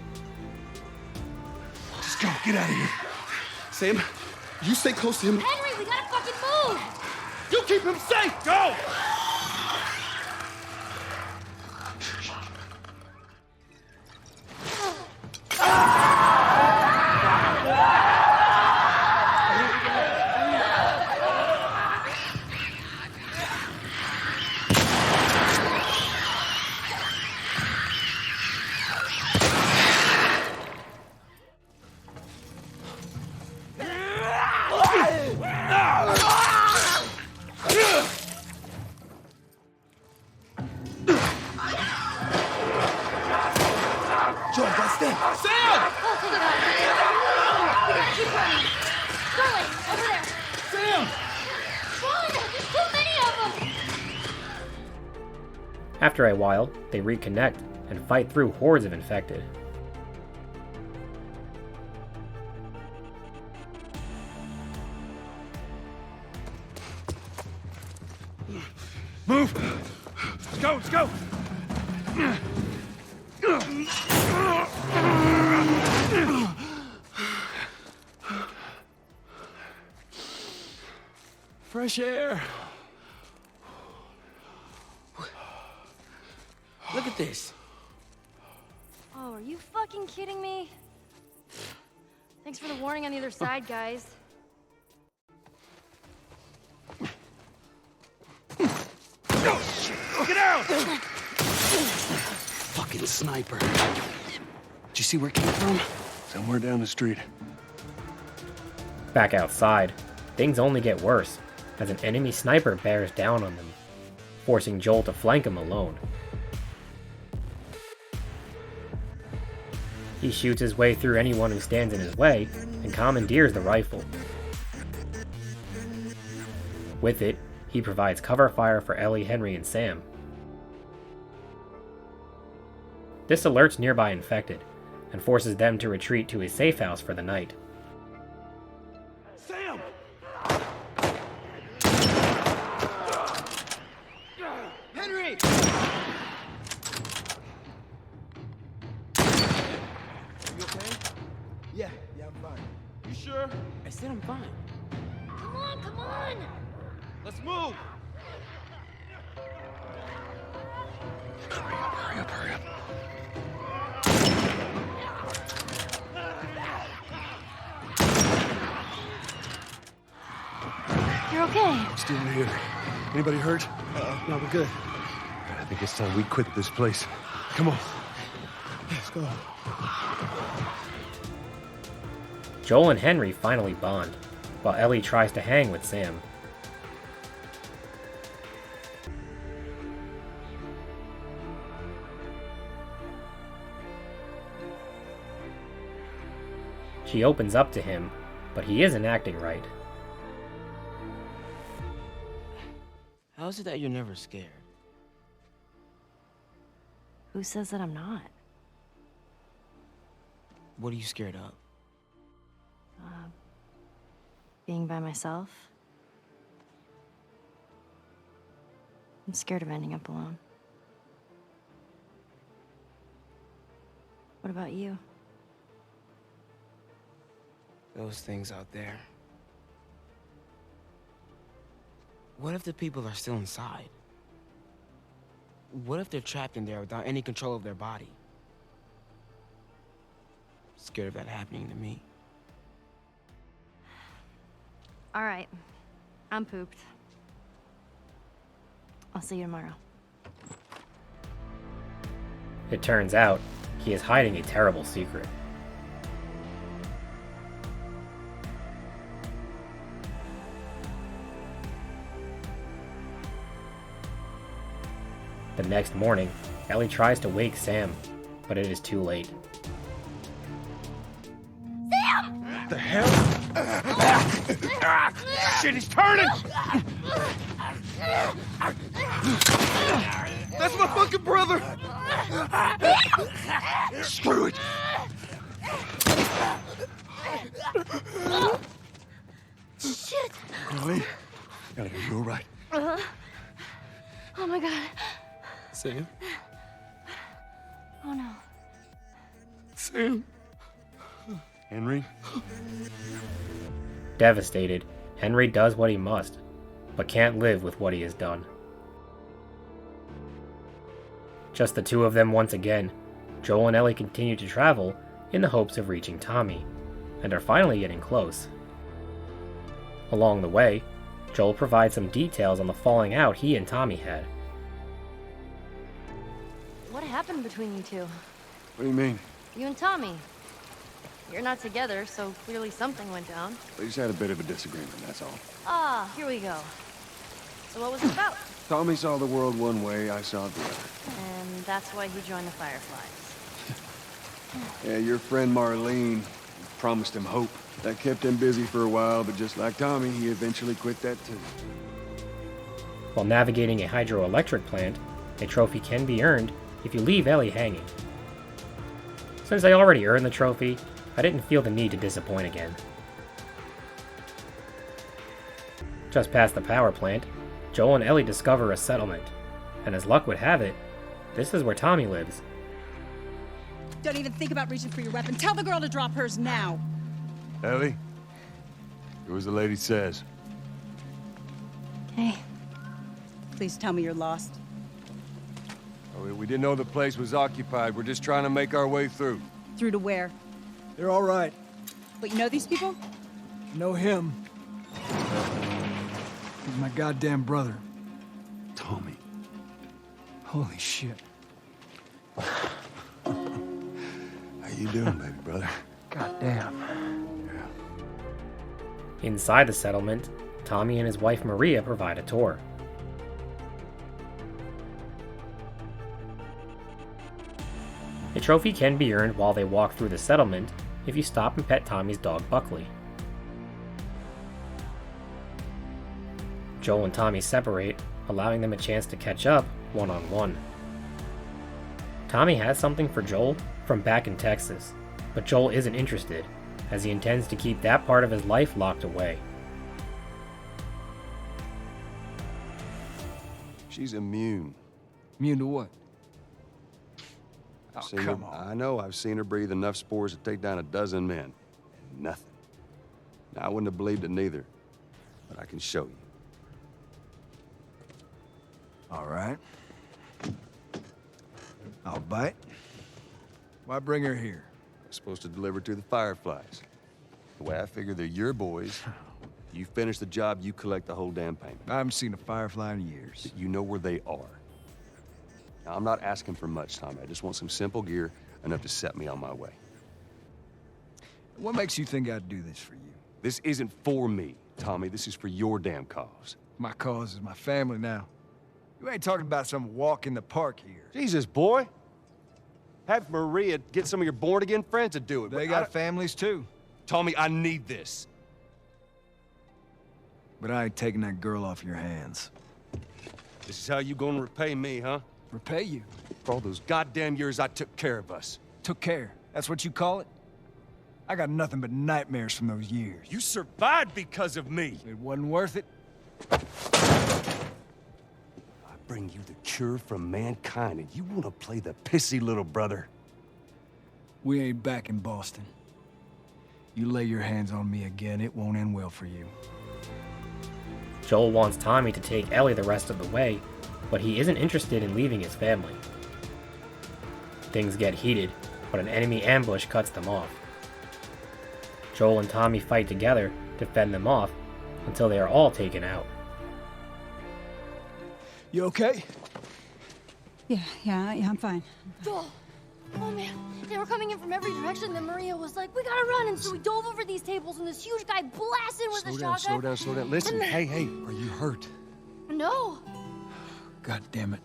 Just go, get out of here. Sam, you stay close to him. Henry, we gotta fucking move! You keep him safe! Go! Joel, that's them. Sam! Oh, take it out. Keep running. Sterling, over there. Sam! Run! There's too many of them! After a while, they reconnect and fight through hordes of infected. Move! Let's go! Fresh air. Look at this. Oh, are you fucking kidding me? Thanks for the warning on the other side, guys. Get out! Fucking sniper. Did you see where it came from? Somewhere down the street. Back outside, things only get worse as an enemy sniper bears down on them, forcing Joel to flank him alone. He shoots his way through anyone who stands in his way and commandeers the rifle. With it, he provides cover fire for Ellie, Henry, and Sam. This alerts nearby infected and forces them to retreat to a safe house for the night. Sam! Henry! You okay? Yeah, I'm fine. You sure? I said I'm fine. Come on! Let's move! Hurry up. You're okay. Still here. Anybody hurt? No, we're good. I think it's time we quit this place. Come on. Let's go. Joel and Henry finally bond, while Ellie tries to hang with Sam. She opens up to him, but he isn't acting right. How is it that you're never scared? Who says that I'm not? What are you scared of? Being by myself. I'm scared of ending up alone. What about you? Those things out there. What if the people are still inside? What if they're trapped in there without any control of their body? Scared of that happening to me. All right. I'm pooped. I'll see you tomorrow. It turns out, he is hiding a terrible secret. The next morning, Ellie tries to wake Sam, but it is too late. Sam! The hell? Shit, he's turning! That's my fucking brother! Screw it! Shit! Ellie? Ellie, are you all right? Oh my god. Sam? Oh no. Sam? Henry? Devastated, Henry does what he must, but can't live with what he has done. Just the two of them once again, Joel and Ellie continue to travel in the hopes of reaching Tommy, and are finally getting close. Along the way, Joel provides some details on the falling out he and Tommy had. What happened between you two? What do you mean? You and Tommy. You're not together, so clearly something went down. We just had a bit of a disagreement, that's all. Ah, here we go. So what was it about? Tommy saw the world one way, I saw it the other. And that's why he joined the Fireflies. Yeah, your friend Marlene promised him hope. That kept him busy for a while, but just like Tommy, he eventually quit that too. While navigating a hydroelectric plant, a trophy can be earned if you leave Ellie hanging. Since I already earned the trophy, I didn't feel the need to disappoint again. Just past the power plant, Joel and Ellie discover a settlement, and as luck would have it, this is where Tommy lives. Don't even think about reaching for your weapon. Tell the girl to drop hers now. Ellie? Do as the lady says. Hey. Please tell me you're lost. Oh, we didn't know the place was occupied. We're just trying to make our way through. Through to where? They're all right. But you know these people? Know him. He's my goddamn brother. Tommy. Holy shit. How you doing, baby brother? Goddamn. Inside the settlement, Tommy and his wife Maria provide a tour. A trophy can be earned while they walk through the settlement if you stop and pet Tommy's dog Buckley. Joel and Tommy separate, allowing them a chance to catch up one-on-one. Tommy has something for Joel from back in Texas, but Joel isn't interested, as he intends to keep that part of his life locked away. She's immune. Immune to what? I've seen her, I know, I've seen her breathe enough spores to take down a dozen men. Nothing. Now, I wouldn't have believed it neither, but I can show you. All right. I'll bite. Why bring her here? I'm supposed to deliver to the Fireflies. The way I figure they're your boys, you finish the job, you collect the whole damn payment. I haven't seen a Firefly in years. You know where they are. Now, I'm not asking for much, Tommy. I just want some simple gear, enough to set me on my way. What makes you think I'd do this for you? This isn't for me, Tommy. This is for your damn cause. My cause is my family now. You ain't talking about some walk in the park here. Jesus, boy. Have Maria get some of your born-again friends to do it. They got families, too. Tommy, I need this. But I ain't taking that girl off your hands. This is how you gonna repay me, huh? Repay you? For all those goddamn years I took care of us. Took care? That's what you call it? I got nothing but nightmares from those years. You survived because of me. It wasn't worth it. I bring you the cure from mankind, and you want to play the pissy little brother. We ain't back in Boston. You lay your hands on me again, it won't end well for you. Joel wants Tommy to take Ellie the rest of the way, but he isn't interested in leaving his family. Things get heated, but an enemy ambush cuts them off. Joel and Tommy fight together to fend them off until they are all taken out. You okay? Yeah, I'm fine. Joel! Oh man, they were coming in from every direction, then Maria was like, we gotta run, and so we dove over these tables, and this huge guy blasted with a shotgun. Slow down. Listen, hey, are you hurt? No. God damn it.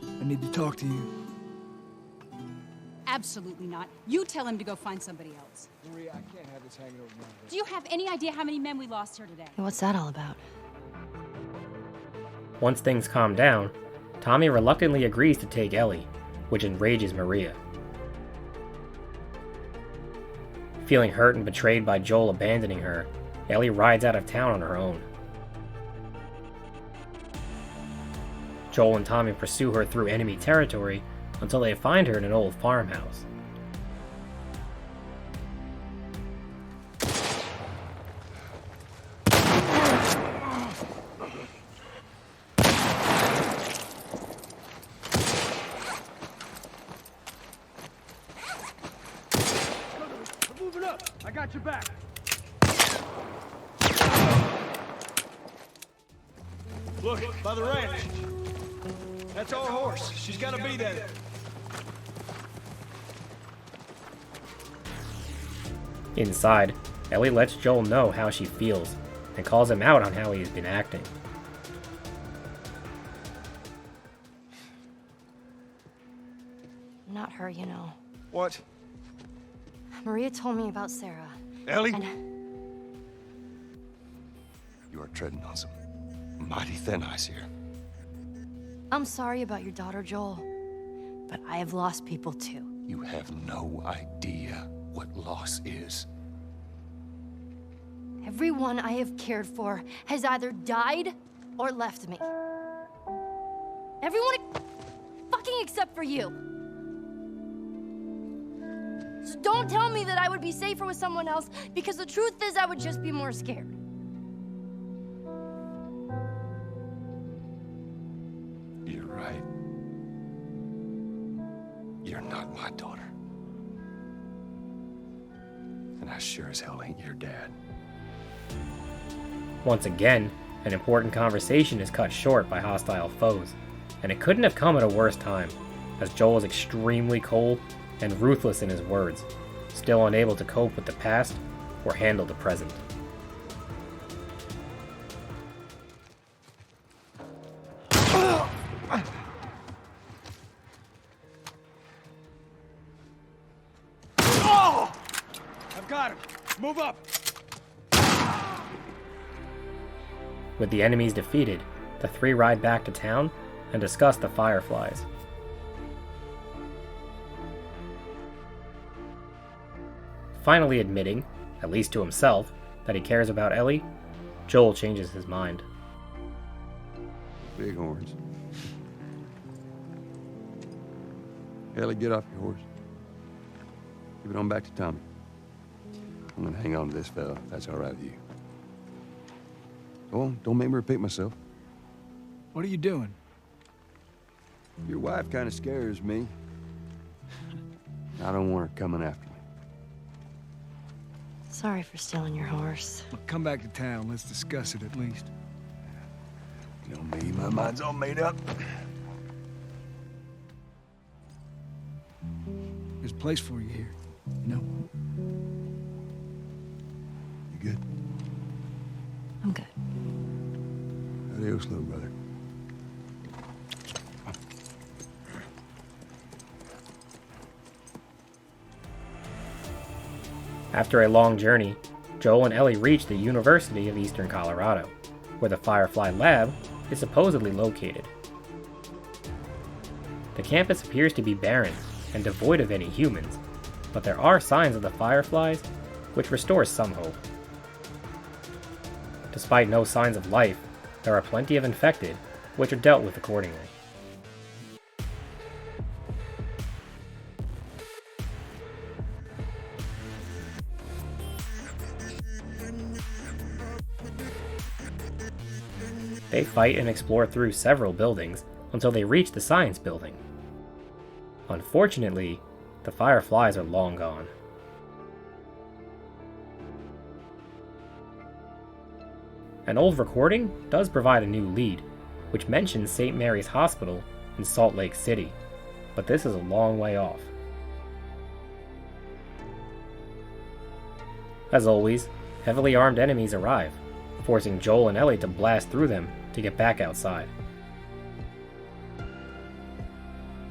I need to talk to you. Absolutely not. You tell him to go find somebody else. Maria, I can't have this hanging over my head. Do you have any idea how many men we lost here today? What's that all about? Once things calm down, Tommy reluctantly agrees to take Ellie, which enrages Maria. Feeling hurt and betrayed by Joel abandoning her, Ellie rides out of town on her own. Joel and Tommy pursue her through enemy territory until they find her in an old farmhouse. I'm moving up. I got your back. Look, by the ranch. That's our horse. She's gotta be there. Inside, Ellie lets Joel know how she feels and calls him out on how he has been acting. Not her, you know. What? Maria told me about Sarah. Ellie? And You are treading on some mighty thin ice here. I'm sorry about your daughter, Joel, but I have lost people too. You have no idea what loss is. Everyone I have cared for has either died or left me. Everyone fucking except for you. So don't tell me that I would be safer with someone else, because the truth is I would just be more scared. You're right. You're not my daughter. And I sure as hell ain't your dad. Once again, an important conversation is cut short by hostile foes, and it couldn't have come at a worse time, as Joel is extremely cold and ruthless in his words, still unable to cope with the past or handle the present. I've got him. Move up. With the enemies defeated, the three ride back to town and discuss the Fireflies. Finally admitting, at least to himself, that he cares about Ellie, Joel changes his mind. Bighorns. Ellie, get off your horse. Give it on back to Tommy. I'm gonna hang on to this fella, if that's all right with you. Go on, don't make me repeat myself. What are you doing? Your wife kind of scares me. I don't want her coming after me. Sorry for stealing your horse. Look, come back to town. Let's discuss it at least. You know me, my mind's all made up. There's a place for you here. You know? You good? I'm good. Adios, little brother. After a long journey, Joel and Ellie reach the University of Eastern Colorado, where the Firefly Lab is supposedly located. The campus appears to be barren and devoid of any humans, but there are signs of the Fireflies, which restores some hope. Despite no signs of life, there are plenty of infected, which are dealt with accordingly. They fight and explore through several buildings until they reach the science building. Unfortunately, the Fireflies are long gone. An old recording does provide a new lead, which mentions St. Mary's Hospital in Salt Lake City, but this is a long way off. As always, heavily armed enemies arrive, forcing Joel and Ellie to blast through them to get back outside.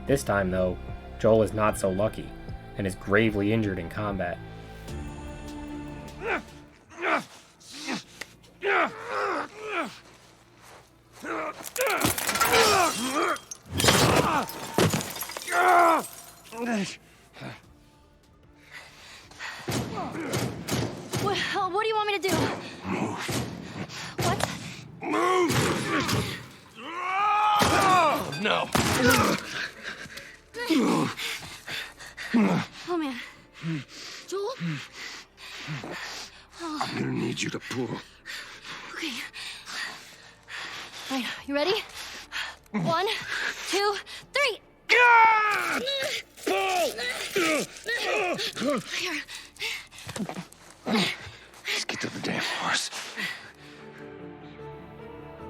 This time, though, Joel is not so lucky, and is gravely injured in combat. What do you want me to do? What? Move! Oh, no. Oh, man. Joel? Oh. I'm gonna need you to pull. Okay. All right, you ready? 1, 2, 3. Here. Let's get to the damn horse.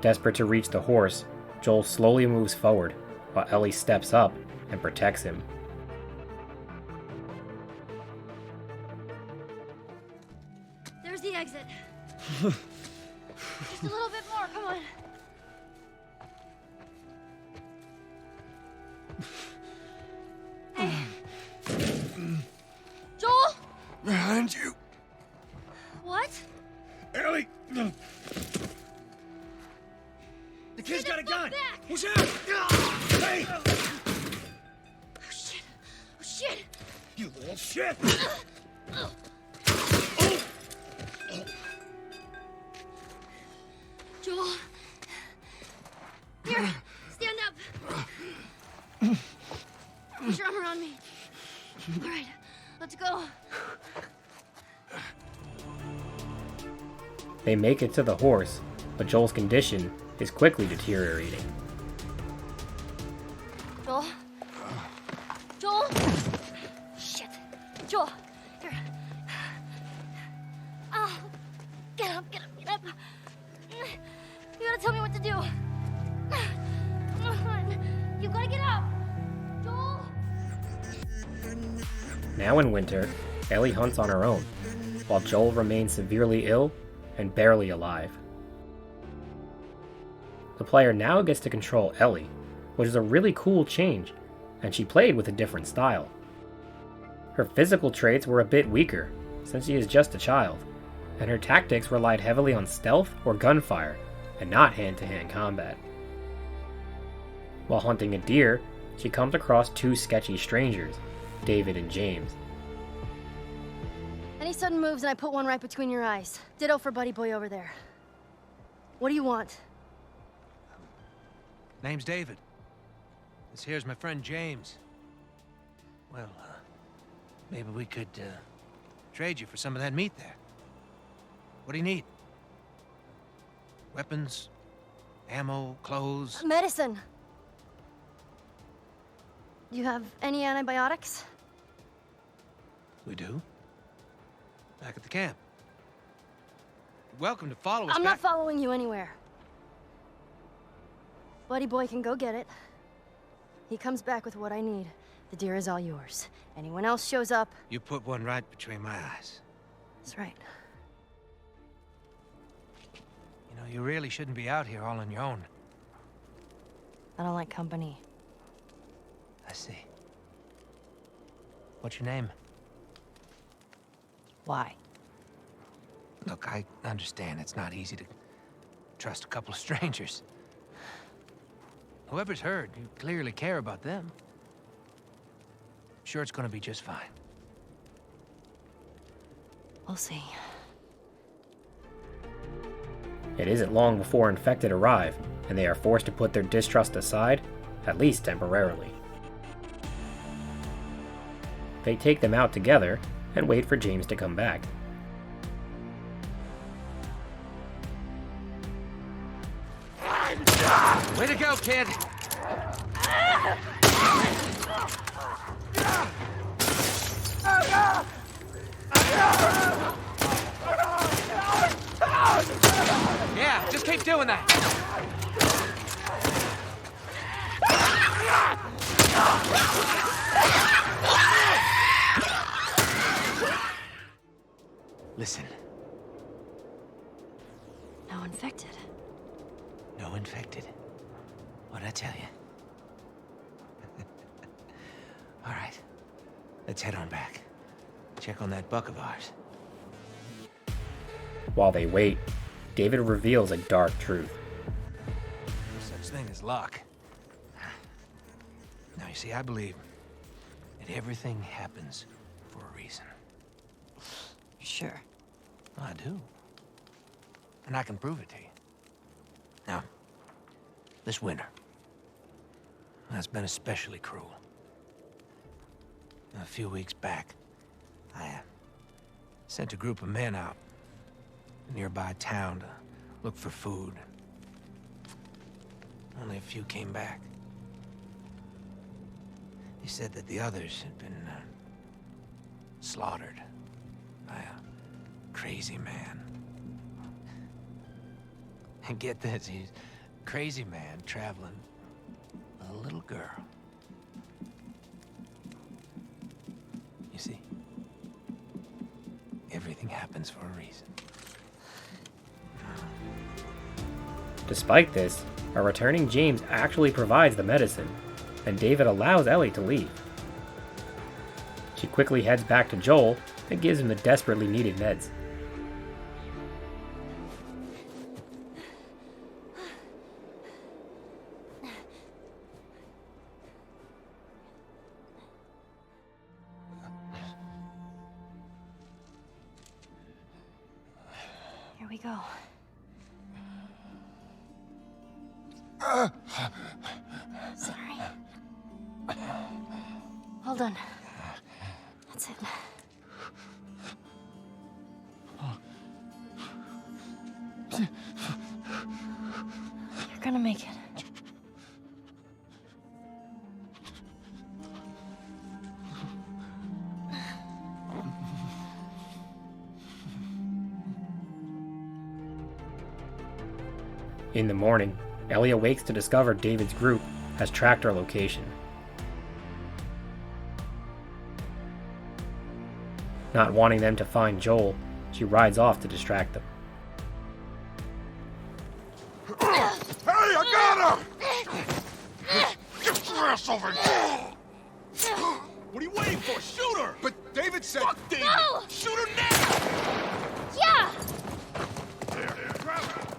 Desperate to reach the horse, Joel slowly moves forward, while Ellie steps up and protects him. There's the exit. Just a little bit more, come on. Hey. Joel? Behind you. What? Ellie! The kid's got a gun! Back. Who's out? Hey! Oh, shit. Oh, shit. You little shit! Joel. Here, stand up. Put your arm around me. All right, let's go. They make it to the horse, but Joel's condition is quickly deteriorating. Joel? Joel? Shit. Joel, here. Oh, get up, get up, get up. You gotta tell me what to do. Come on. You gotta get up. Joel? Now in winter, Ellie hunts on her own, while Joel remains severely ill and barely alive. The player now gets to control Ellie, which is a really cool change, and she played with a different style. Her physical traits were a bit weaker, since she is just a child, and her tactics relied heavily on stealth or gunfire, and not hand-to-hand combat. While hunting a deer, she comes across two sketchy strangers, David and James. Any sudden moves and I put one right between your eyes. Ditto for buddy boy over there. What do you want? Name's David. This here's my friend James. Well, maybe we could, trade you for some of that meat there. What do you need? Weapons? Ammo? Clothes? Medicine. Do you have any antibiotics? We do. Back at the camp. You're welcome to follow us I'm back. not following you anywhere. Buddy boy can go get it. He comes back with what I need. The deer is all yours. Anyone else shows up... You put one right between my eyes. That's right. You know, you really shouldn't be out here all on your own. I don't like company. I see. What's your name? Why? Look, I understand it's not easy to trust a couple of strangers. Whoever's hurt, you clearly care about them. Sure, it's gonna be just fine. We'll see. It isn't long before infected arrive, and they are forced to put their distrust aside, at least temporarily. They take them out together and wait for James to come back. Way to go, kid! Yeah, just keep doing that. Listen. No infected. No infected. What'd I tell you? All right. Let's head on back. Check on that buck of ours. While they wait, David reveals a dark truth. No such thing as luck. Now, you see, I believe that everything happens for a reason. Sure. I do. And I can prove it to you. Now, this winter, that's been especially cruel. A few weeks back, I sent a group of men out to a nearby town to look for food. Only a few came back. They said that the others had been slaughtered by a crazy man. And get this, he's a crazy man traveling with a little girl. You see, everything happens for a reason. Despite this, a returning James actually provides the medicine, and David allows Ellie to leave. She quickly heads back to Joel and gives him the desperately needed meds. Here we go. Sorry. Hold on. That's it. You're gonna make it. In the morning, Ellie awakes to discover David's group has tracked her location. Not wanting them to find Joel, she rides off to distract them. Hey, I got him! Get your ass over here! What are you waiting for? Shoot her! But David said... Fuck David! No! Shoot her now! Yeah! There, grab her!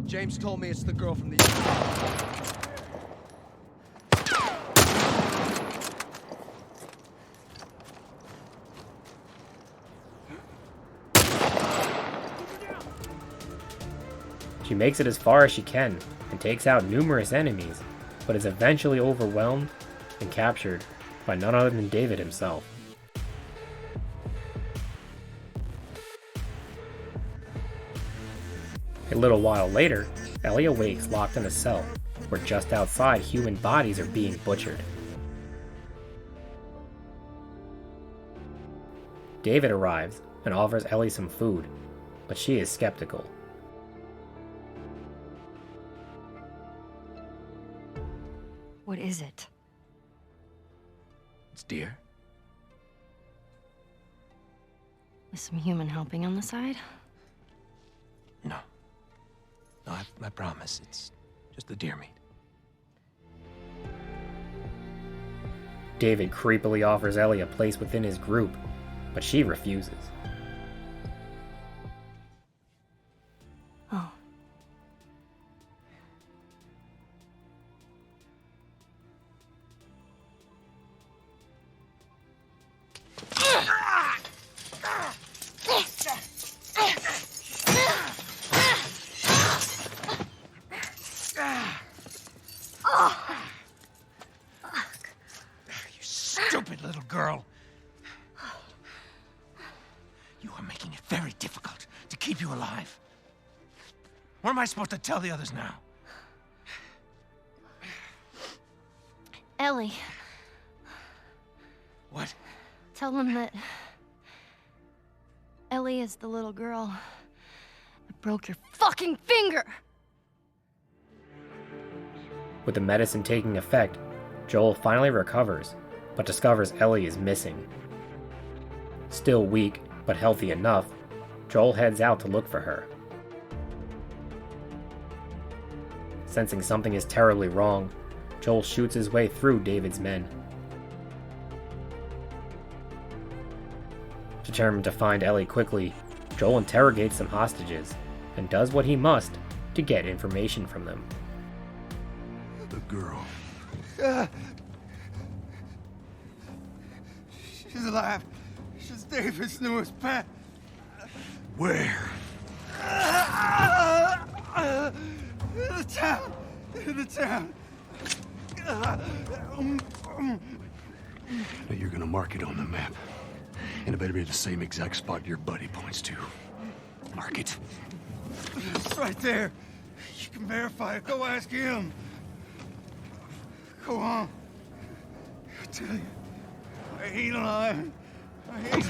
James told me it's the girl from the... She makes it as far as she can and takes out numerous enemies, but is eventually overwhelmed and captured by none other than David himself. A little while later, Ellie awakes locked in a cell, where just outside human bodies are being butchered. David arrives and offers Ellie some food, but she is skeptical. What is it? It's deer. With some human helping on the side? No. No, I promise. It's just the deer meat. David creepily offers Ellie a place within his group, but she refuses. Oh. What am I supposed to tell the others now? Ellie. What? Tell them that Ellie is the little girl that broke your fucking finger! With the medicine taking effect, Joel finally recovers, but discovers Ellie is missing. Still weak, but healthy enough, Joel heads out to look for her. Sensing something is terribly wrong, Joel shoots his way through David's men. Determined to find Ellie quickly, Joel interrogates some hostages and does what he must to get information from them. The girl. She's alive. She's David's newest pet. Where? In the town. In the town. Now you're gonna mark it on the map. And it better be the same exact spot your buddy points to. Mark it. It's right there. You can verify it. Go ask him. Go on. I tell you, I ain't lying. I ain't.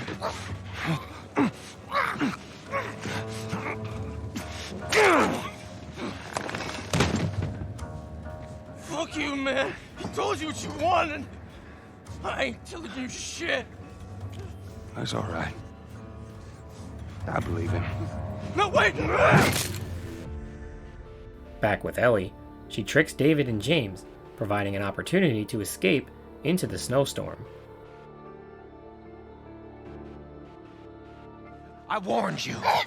Fuck you, man. He told you what you wanted. I ain't telling you shit. That's all right. I believe him. No, wait! Back with Ellie, she tricks David and James, providing an opportunity to escape into the snowstorm. I warned you. I'm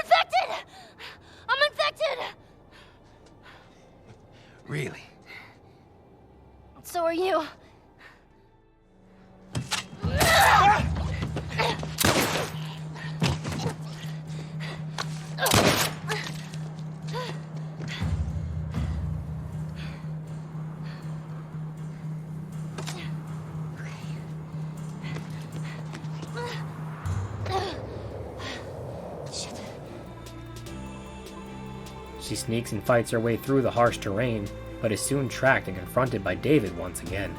infected! I'm infected! Really? So are you. She sneaks and fights her way through the harsh terrain, but is soon tracked and confronted by David once again.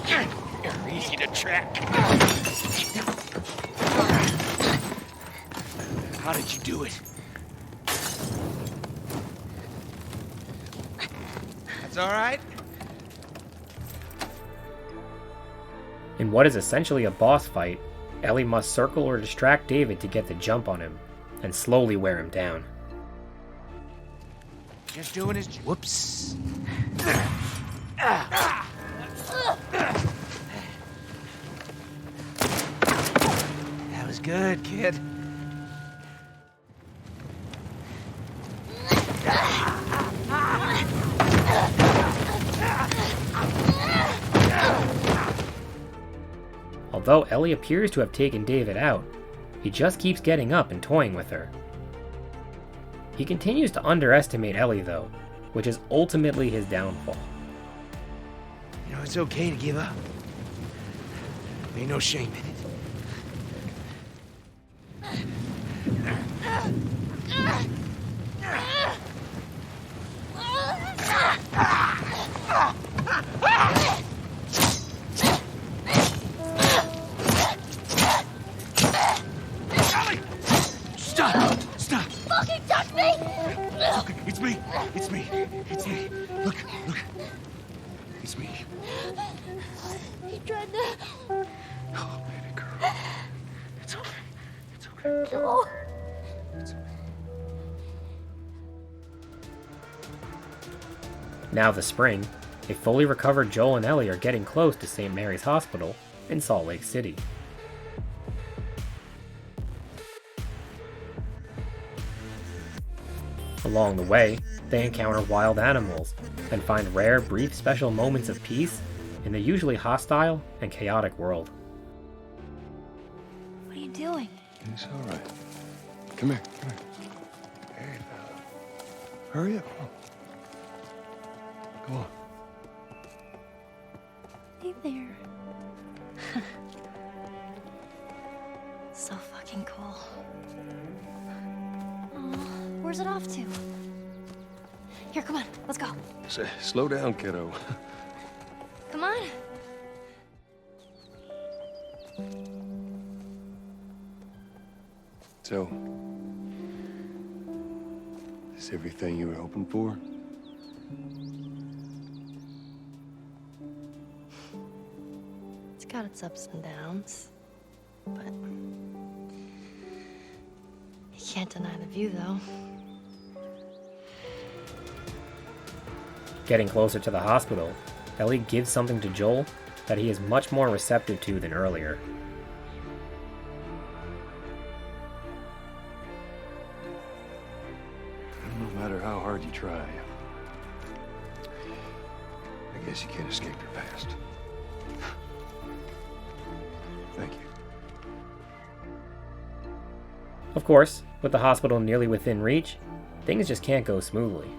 You're easy to track. How did you do it? That's all right. In what is essentially a boss fight, Ellie must circle or distract David to get the jump on him, and slowly wear him down. Just doing his... Whoops. That was good, kid. Although Ellie appears to have taken David out, he just keeps getting up and toying with her. He continues to underestimate Ellie though, which is ultimately his downfall. You know, it's okay to give up. Ain't no shame in it. Stop! Stop! Fucking touch me! Okay, it's me. It's me. It's me. Look, look. It's me. He tried to... Oh, baby girl. It's okay. It's okay. Joel. It's okay. Now the spring, a fully recovered Joel and Ellie are getting close to St. Mary's Hospital in Salt Lake City. Along the way, they encounter wild animals and find rare, brief, special moments of peace in the usually hostile and chaotic world. What are you doing? It's all right. Come here. Come here. Hey, fella. Hurry up. Come on. Hey there. So fucking cool. Aw, where's it off to? Here, come on, let's go. Slow down, kiddo. Come on. So, is everything you were hoping for? It's got its ups and downs, but you can't deny the view, though. Getting closer to the hospital, Ellie gives something to Joel that he is much more receptive to than earlier. No matter how hard you try, I guess you can't escape your past. Thank you. Of course, with the hospital nearly within reach, things just can't go smoothly.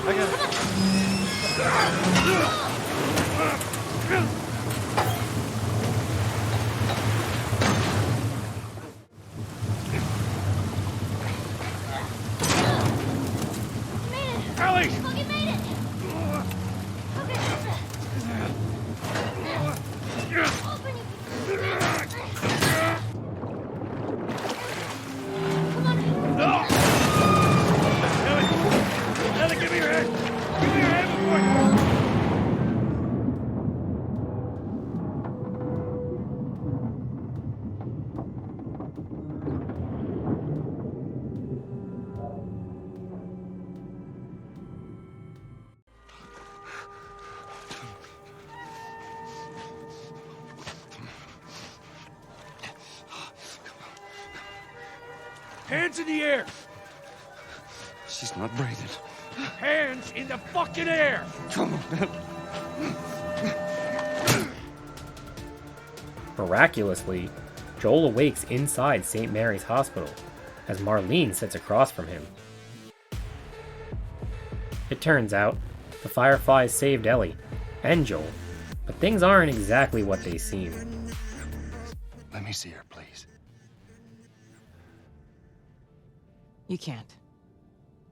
I got it. Ellie! You made it! Open it! No! Ellie, give me your hand! Give me your hand before Hands in the air! She's not breathing. Hands in the fucking air! Come on. Miraculously, Joel awakes inside St. Mary's Hospital, as Marlene sits across from him. It turns out, the Fireflies saved Ellie and Joel, but things aren't exactly what they seem. Let me see her, please. You can't.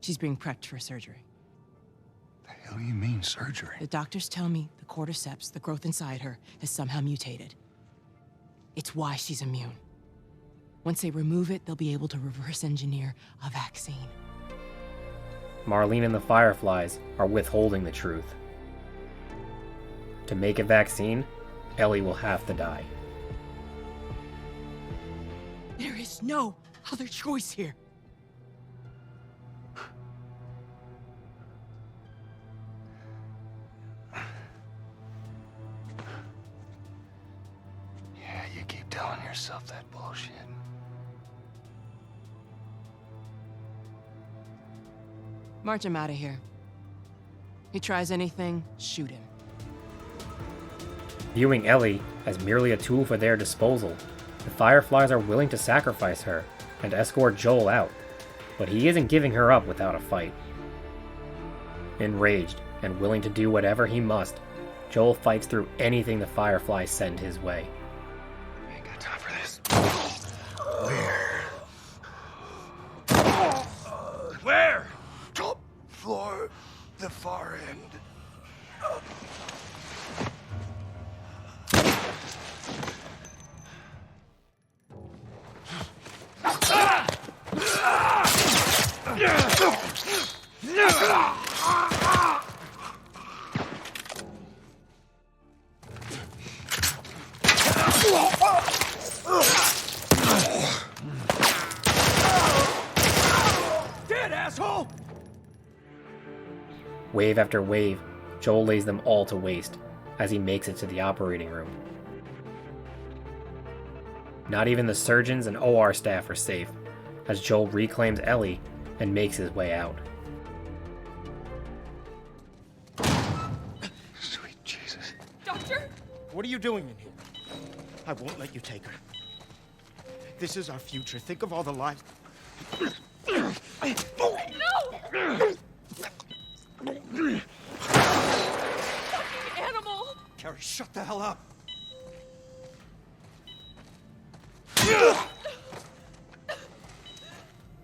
She's being prepped for surgery. The hell do you mean, surgery? The doctors tell me the cordyceps, the growth inside her, has somehow mutated. It's why she's immune. Once they remove it, they'll be able to reverse engineer a vaccine. Marlene and the Fireflies are withholding the truth. To make a vaccine, Ellie will have to die. There is no other choice here. Yeah, you keep telling yourself that bullshit. March him out of here. He tries anything, shoot him. Viewing Ellie as merely a tool for their disposal, the Fireflies are willing to sacrifice her and escort Joel out, but he isn't giving her up without a fight. Enraged and willing to do whatever he must, Joel fights through anything the Fireflies send his way. I ain't got time for this. Where? Top floor, the far end. Dead, asshole! Wave after wave, Joel lays them all to waste as he makes it to the operating room. Not even the surgeons and OR staff are safe, as Joel reclaims Ellie and makes his way out. Sweet Jesus. Doctor? What are you doing in here? I won't let you take her. This is our future. Think of all the lives. No! Fucking animal! Harry, shut the hell up!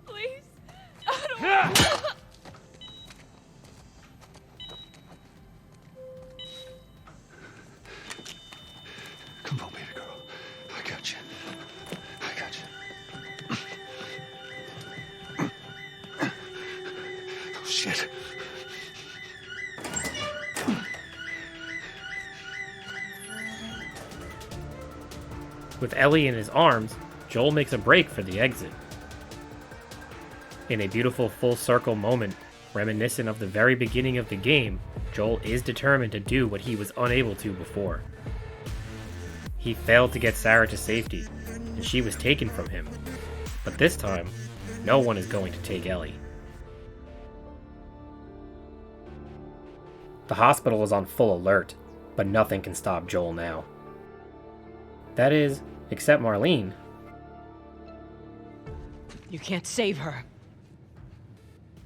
Please. I don't Come on, baby girl. I got you. I got you. Oh, shit. With Ellie in his arms, Joel makes a break for the exit. In a beautiful full circle moment, reminiscent of the very beginning of the game, Joel is determined to do what he was unable to before. He failed to get Sarah to safety, and she was taken from him. But this time, no one is going to take Ellie. The hospital is on full alert, but nothing can stop Joel now. That is, except Marlene. You can't save her.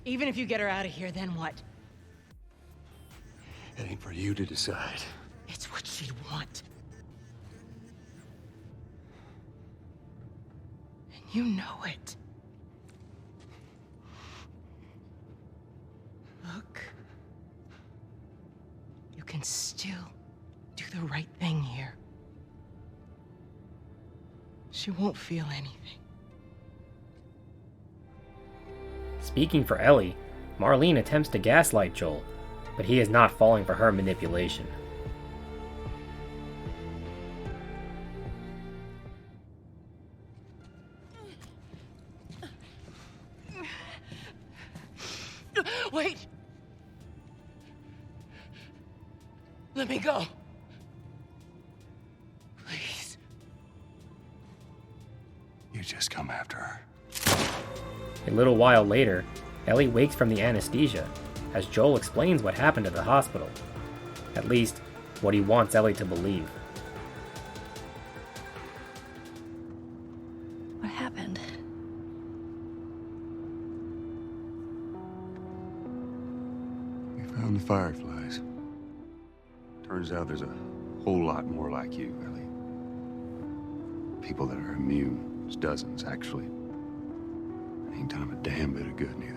Even if you get her out of here, then what? It ain't for you to decide. It's what she'd want. And you know it. Look. You can still do the right thing here. She won't feel anything. Speaking for Ellie, Marlene attempts to gaslight Joel, but he is not falling for her manipulation. Wait! Let me go. Please. You just come after her. A little while later, Ellie wakes from the anesthesia, as Joel explains what happened at the hospital. At least, what he wants Ellie to believe. What happened? We found the fireflies. Turns out there's a whole lot more like you, Ellie. People that are immune. There's dozens, actually. Ain't done them a damn bit of good, neither.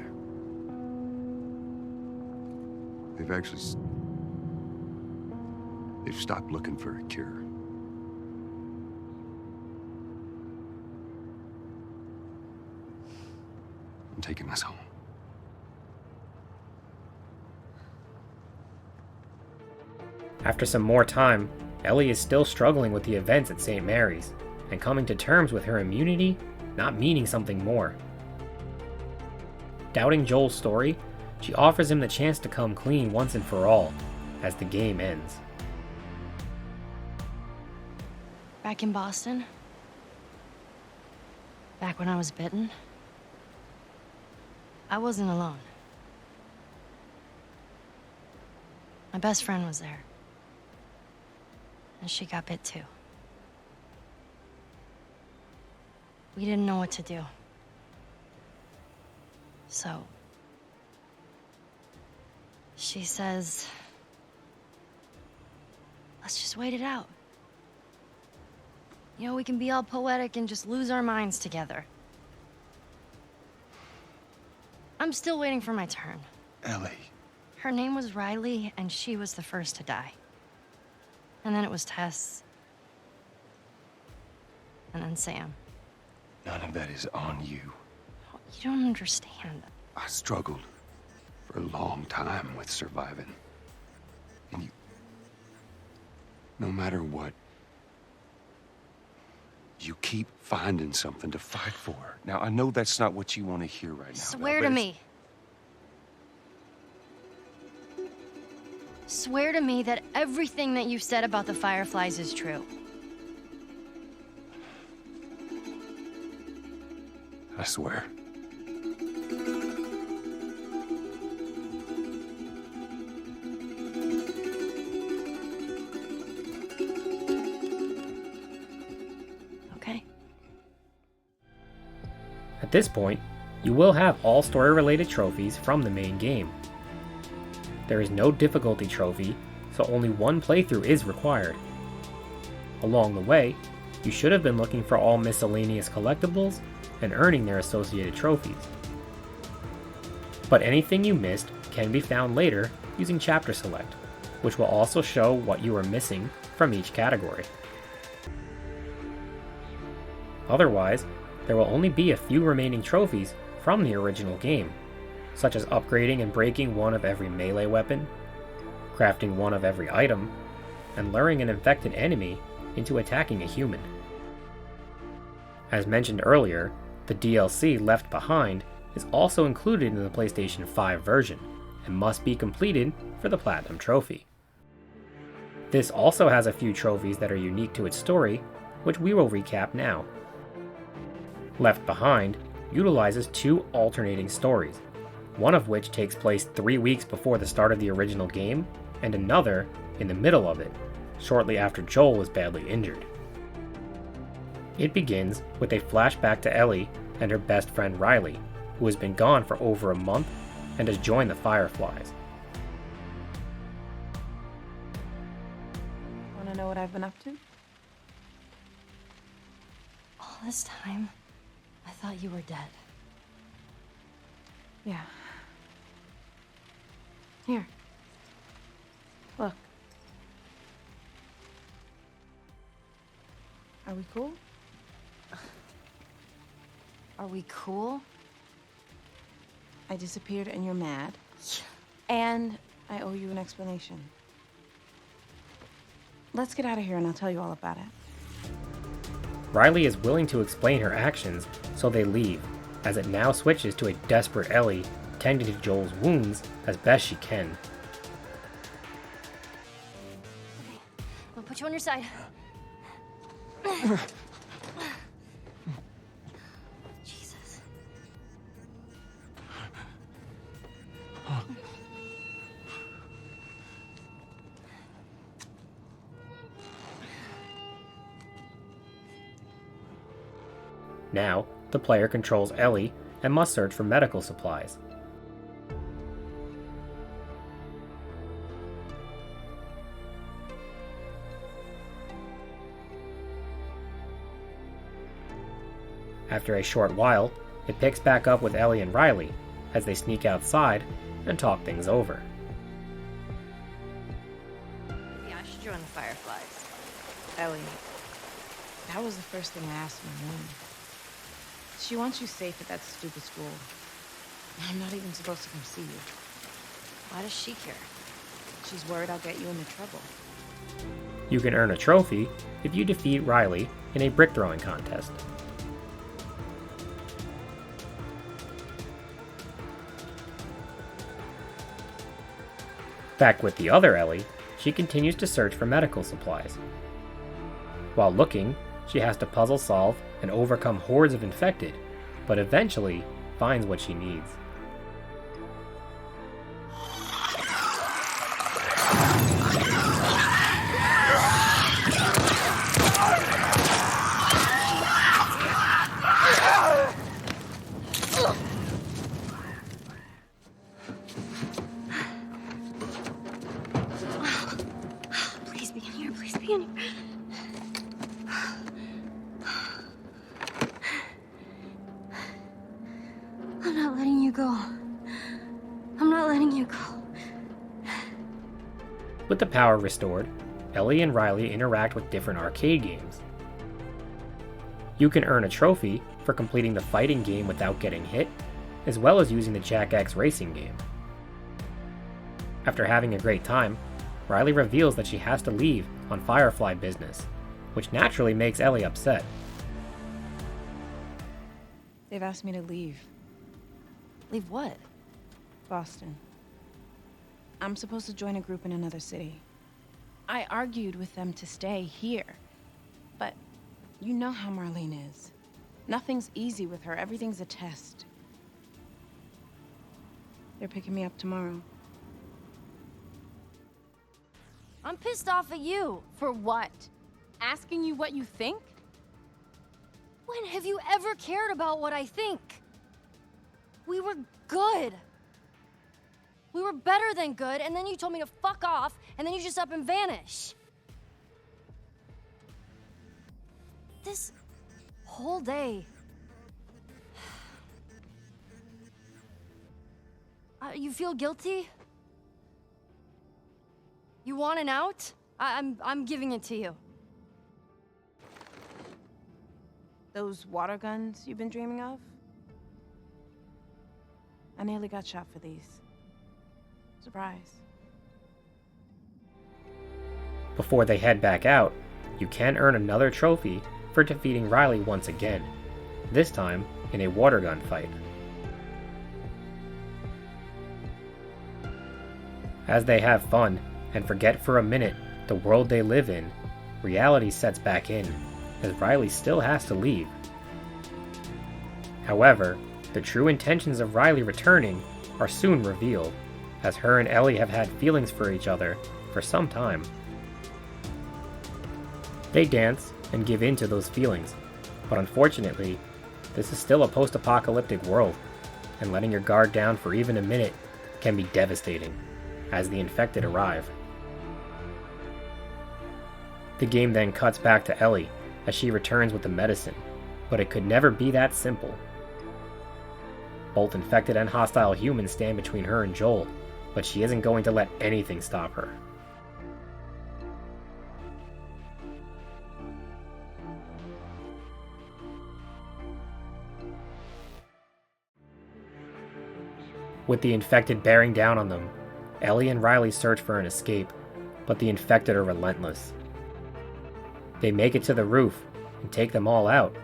They've stopped looking for a cure. I'm taking us home. After some more time, Ellie is still struggling with the events at St. Mary's, and coming to terms with her immunity not meaning something more. Doubting Joel's story, she offers him the chance to come clean once and for all, as the game ends. Back in Boston? Back when I was bitten? I wasn't alone. My best friend was there. And she got bit too. We didn't know what to do. So, she says, let's just wait it out. You know, we can be all poetic and just lose our minds together. I'm still waiting for my turn. Ellie. Her name was Riley, and she was the first to die. And then it was Tess. And then Sam. None of that is on you. You don't understand. I struggled for a long time with surviving. And no matter what, you keep finding something to fight for. Now, I know that's not what you want to hear right now. Swear to me. Swear to me that everything that you've said about the Fireflies is true. I swear. Okay. At this point, you will have all story-related trophies from the main game. There is no difficulty trophy, so only one playthrough is required. Along the way, you should have been looking for all miscellaneous collectibles and earning their associated trophies. But anything you missed can be found later using Chapter Select, which will also show what you are missing from each category. Otherwise, there will only be a few remaining trophies from the original game, such as upgrading and breaking one of every melee weapon, crafting one of every item, and luring an infected enemy into attacking a human. As mentioned earlier, the DLC Left Behind is also included in the PlayStation 5 version, and must be completed for the Platinum Trophy. This also has a few trophies that are unique to its story, which we will recap now. Left Behind utilizes 2 alternating stories, one of which takes place 3 weeks before the start of the original game, and another in the middle of it, shortly after Joel is badly injured. It begins with a flashback to Ellie and her best friend Riley, who has been gone for over a month and has joined the Fireflies. Want to know what I've been up to? All this time, I thought you were dead. Yeah. Here. Look. Are we cool? Are we cool? I disappeared and you're mad. And I owe you an explanation. Let's get out of here and I'll tell you all about it. Riley is willing to explain her actions, so they leave, as it now switches to a desperate Ellie tending to Joel's wounds as best she can. I'll put you on your side. Jesus. Now, the player controls Ellie and must search for medical supplies. After a short while, it picks back up with Ellie and Riley as they sneak outside and talk things over. Yeah, I should join the Fireflies. Ellie, that was the first thing I asked Marlene. She wants you safe at that stupid school. I'm not even supposed to come see you. Why does she care? She's worried I'll get you into trouble. You can earn a trophy if you defeat Riley in a brick throwing contest. Back with the other Ellie, she continues to search for medical supplies. While looking, she has to puzzle solve and overcome hordes of infected, but eventually finds what she needs. Please be in here, please be in here. I'm not letting you go. I'm not letting you go. With the power restored, Ellie and Riley interact with different arcade games. You can earn a trophy for completing the fighting game without getting hit, as well as using the Jack X racing game. After having a great time, Riley reveals that she has to leave on Firefly business, which naturally makes Ellie upset. They've asked me to leave. Leave what? Boston. I'm supposed to join a group in another city. I argued with them to stay here. But you know how Marlene is. Nothing's easy with her. Everything's a test. They're picking me up tomorrow. I'm pissed off at you. For what? Asking you what you think? When have you ever cared about what I think? We were good. We were better than good, and then you told me to fuck off, and then you just up and vanish. This whole day. You feel guilty? You want an out? I'm giving it to you. Those water guns you've been dreaming of? I nearly got shot for these. Surprise. Before they head back out, you can earn another trophy for defeating Riley once again, this time in a water gun fight. As they have fun and forget for a minute the world they live in, reality sets back in, as Riley still has to leave. However, the true intentions of Riley returning are soon revealed, as her and Ellie have had feelings for each other for some time. They dance and give in to those feelings, but unfortunately, this is still a post-apocalyptic world, and letting your guard down for even a minute can be devastating, as the infected arrive. The game then cuts back to Ellie as she returns with the medicine, but it could never be that simple. Both infected and hostile humans stand between her and Joel, but she isn't going to let anything stop her. With the infected bearing down on them, Ellie and Riley search for an escape, but the infected are relentless. They make it to the roof and take them all out,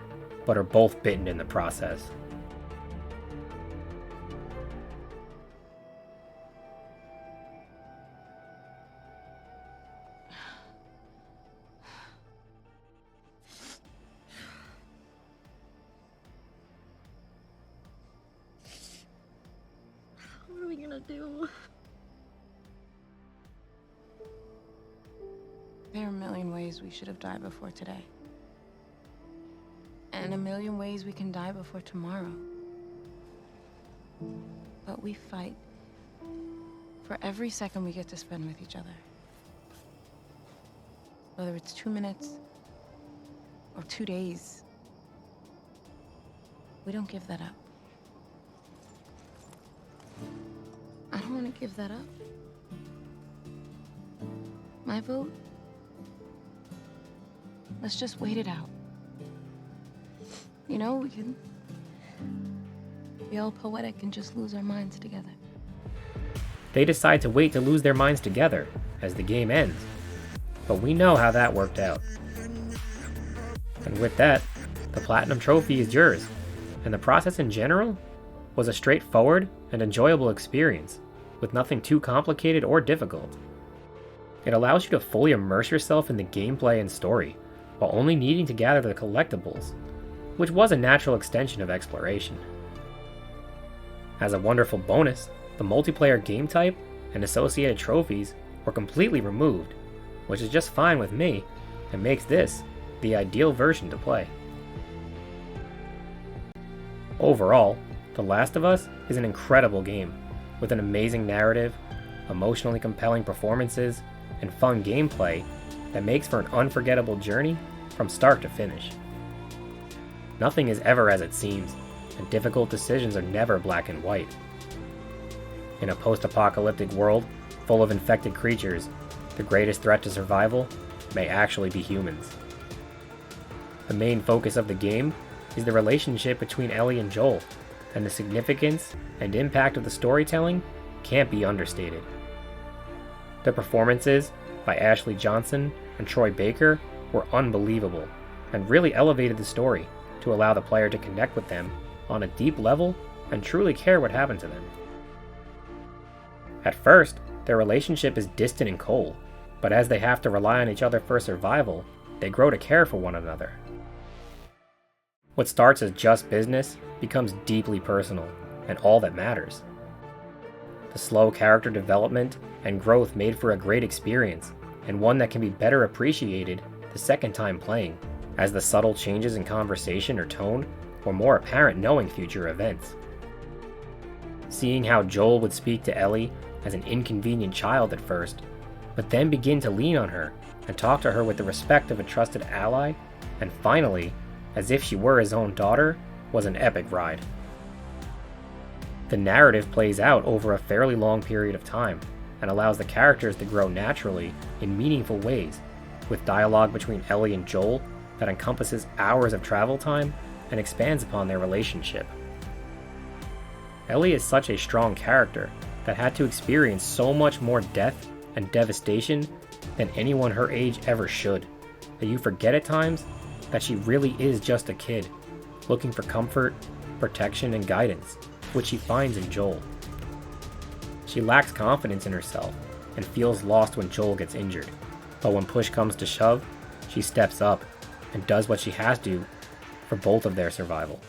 but are both bitten in the process. What are we gonna do? There are a million ways we should have died before today. And a million ways we can die before tomorrow. But we fight for every second we get to spend with each other. Whether it's 2 minutes or 2 days, we don't give that up. I don't want to give that up. My vote? Let's just wait it out. You know, we can be all poetic and just lose our minds together. They decide to wait to lose their minds together as the game ends, but we know how that worked out. And with that, the Platinum Trophy is yours, and the process in general was a straightforward and enjoyable experience, with nothing too complicated or difficult. It allows you to fully immerse yourself in the gameplay and story, while only needing to gather the collectibles, which was a natural extension of exploration. As a wonderful bonus, the multiplayer game type and associated trophies were completely removed, which is just fine with me and makes this the ideal version to play. Overall, The Last of Us is an incredible game, with an amazing narrative, emotionally compelling performances, and fun gameplay that makes for an unforgettable journey from start to finish. Nothing is ever as it seems, and difficult decisions are never black and white. In a post-apocalyptic world full of infected creatures, the greatest threat to survival may actually be humans. The main focus of the game is the relationship between Ellie and Joel, and the significance and impact of the storytelling can't be understated. The performances by Ashley Johnson and Troy Baker were unbelievable, and really elevated the story to allow the player to connect with them on a deep level and truly care what happened to them. At first, their relationship is distant and cold, but as they have to rely on each other for survival, they grow to care for one another. What starts as just business becomes deeply personal, and all that matters. The slow character development and growth made for a great experience, and one that can be better appreciated the second time playing, as the subtle changes in conversation or tone were more apparent knowing future events. Seeing how Joel would speak to Ellie as an inconvenient child at first, but then begin to lean on her and talk to her with the respect of a trusted ally, and finally, as if she were his own daughter, was an epic ride. The narrative plays out over a fairly long period of time and allows the characters to grow naturally in meaningful ways, with dialogue between Ellie and Joel that encompasses hours of travel time and expands upon their relationship. Ellie is such a strong character that had to experience so much more death and devastation than anyone her age ever should, that you forget at times that she really is just a kid, looking for comfort, protection, and guidance, which she finds in Joel. She lacks confidence in herself and feels lost when Joel gets injured, but when push comes to shove, she steps up and does what she has to for both of their survival.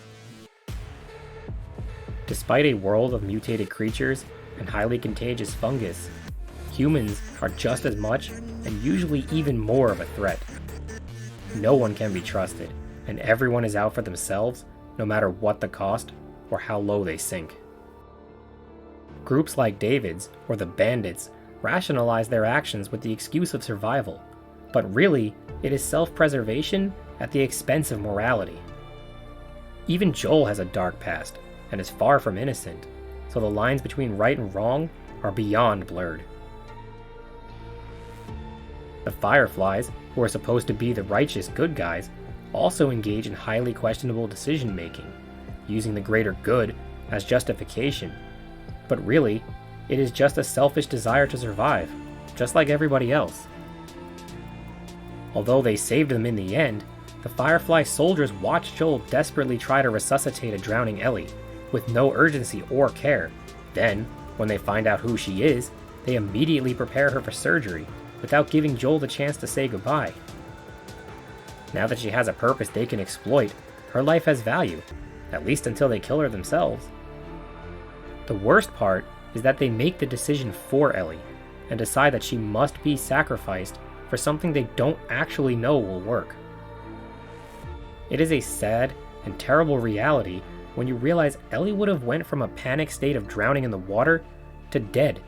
Despite a world of mutated creatures and highly contagious fungus, humans are just as much and usually even more of a threat. No one can be trusted, and everyone is out for themselves, no matter what the cost or how low they sink. Groups like David's or the Bandits rationalize their actions with the excuse of survival, but really, it is self-preservation at the expense of morality. Even Joel has a dark past, and is far from innocent, so the lines between right and wrong are beyond blurred. The Fireflies, who are supposed to be the righteous good guys, also engage in highly questionable decision-making, using the greater good as justification, but really, it is just a selfish desire to survive, just like everybody else. Although they saved them in the end, the Firefly soldiers watch Joel desperately try to resuscitate a drowning Ellie, with no urgency or care. Then, when they find out who she is, they immediately prepare her for surgery, without giving Joel the chance to say goodbye. Now that she has a purpose they can exploit, her life has value, at least until they kill her themselves. The worst part is that they make the decision for Ellie, and decide that she must be sacrificed for something they don't actually know will work. It is a sad and terrible reality when you realize Ellie would have went from a panic state of drowning in the water to dead,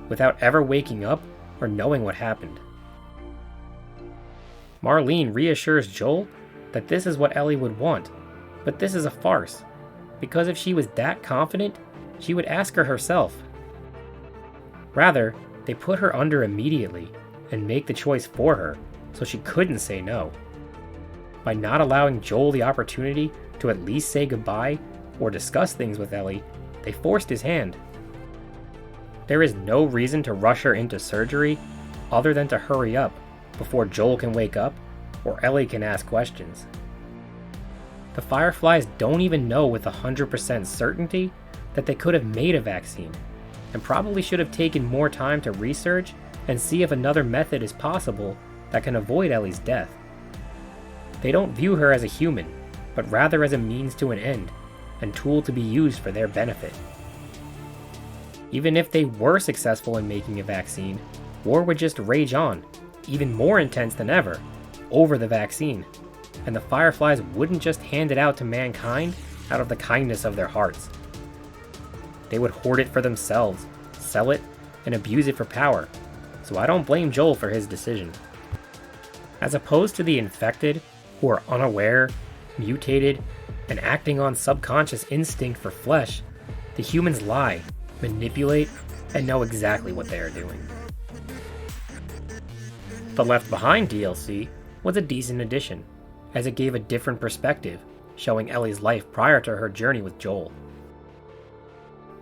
without ever waking up or knowing what happened. Marlene reassures Joel that this is what Ellie would want, but this is a farce, because if she was that confident, she would ask her herself. Rather, they put her under immediately and make the choice for her, so she couldn't say no. By not allowing Joel the opportunity to at least say goodbye or discuss things with Ellie, they forced his hand. There is no reason to rush her into surgery other than to hurry up before Joel can wake up or Ellie can ask questions. The Fireflies don't even know with 100% certainty that they could have made a vaccine, and probably should have taken more time to research and see if another method is possible that can avoid Ellie's death. They don't view her as a human, but rather as a means to an end, and tool to be used for their benefit. Even if they were successful in making a vaccine, war would just rage on, even more intense than ever, over the vaccine, and the Fireflies wouldn't just hand it out to mankind out of the kindness of their hearts. They would hoard it for themselves, sell it, and abuse it for power, so I don't blame Joel for his decision. As opposed to the infected, who are unaware, mutated, and acting on subconscious instinct for flesh, the humans lie, manipulate, and know exactly what they are doing. The Left Behind DLC was a decent addition, as it gave a different perspective, showing Ellie's life prior to her journey with Joel.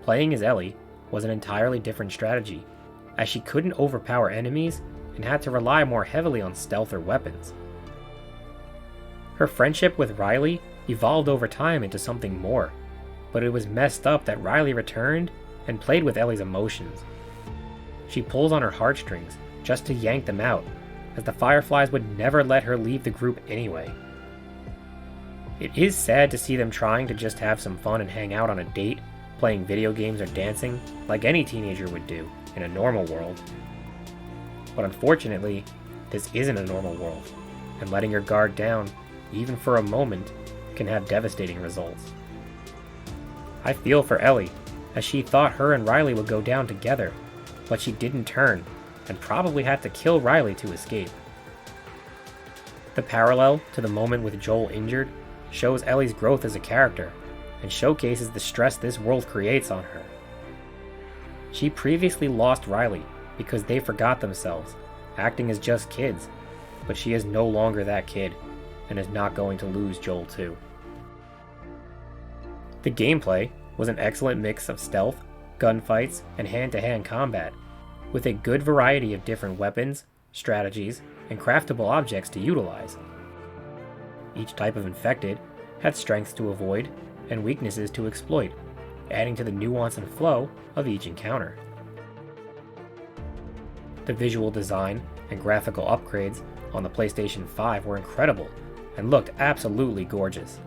Playing as Ellie was an entirely different strategy, as she couldn't overpower enemies and had to rely more heavily on stealth or weapons. Her friendship with Riley evolved over time into something more, but it was messed up that Riley returned and played with Ellie's emotions. She pulls on her heartstrings just to yank them out, as the Fireflies would never let her leave the group anyway. It is sad to see them trying to just have some fun and hang out on a date, playing video games or dancing, like any teenager would do in a normal world. But unfortunately, this isn't a normal world, and letting your guard down, even for a moment, can have devastating results. I feel for Ellie, as she thought her and Riley would go down together, but she didn't turn, and probably had to kill Riley to escape. The parallel to the moment with Joel injured shows Ellie's growth as a character, and showcases the stress this world creates on her. She previously lost Riley because they forgot themselves, acting as just kids, but she is no longer that kid, and is not going to lose Joel too. The gameplay was an excellent mix of stealth, gunfights, and hand-to-hand combat, with a good variety of different weapons, strategies, and craftable objects to utilize. Each type of infected had strengths to avoid and weaknesses to exploit, adding to the nuance and flow of each encounter. The visual design and graphical upgrades on the PlayStation 5 were incredible and looked absolutely gorgeous.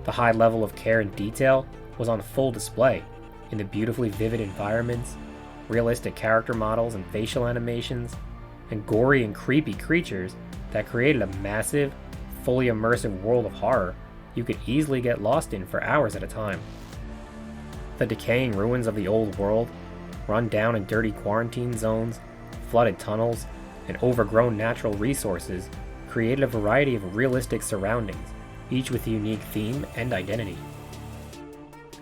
The high level of care and detail was on full display in the beautifully vivid environments, realistic character models and facial animations, and gory and creepy creatures that created a massive, fully immersive world of horror you could easily get lost in for hours at a time. The decaying ruins of the old world, run down and dirty quarantine zones, flooded tunnels, and overgrown natural resources created a variety of realistic surroundings, each with a unique theme and identity.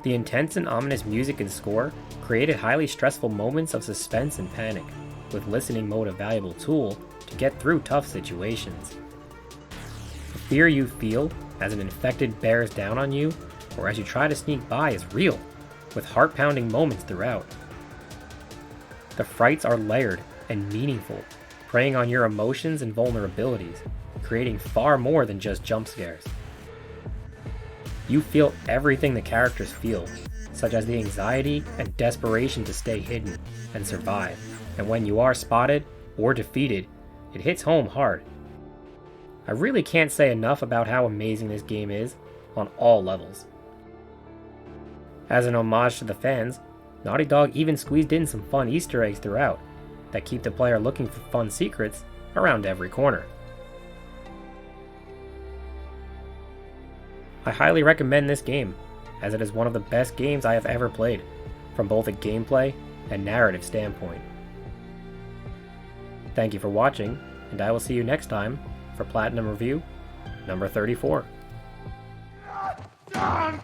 The intense and ominous music and score created highly stressful moments of suspense and panic, with listening mode a valuable tool to get through tough situations. The fear you feel as an infected bears down on you, or as you try to sneak by, is real, with heart-pounding moments throughout. The frights are layered and meaningful, preying on your emotions and vulnerabilities, creating far more than just jump scares. You feel everything the characters feel, such as the anxiety and desperation to stay hidden and survive, and when you are spotted or defeated, it hits home hard. I really can't say enough about how amazing this game is on all levels. As an homage to the fans, Naughty Dog even squeezed in some fun Easter eggs throughout that keep the player looking for fun secrets around every corner. I highly recommend this game, as it is one of the best games I have ever played, from both a gameplay and narrative standpoint. Thank you for watching, and I will see you next time for Platinum Review number 34. Ah!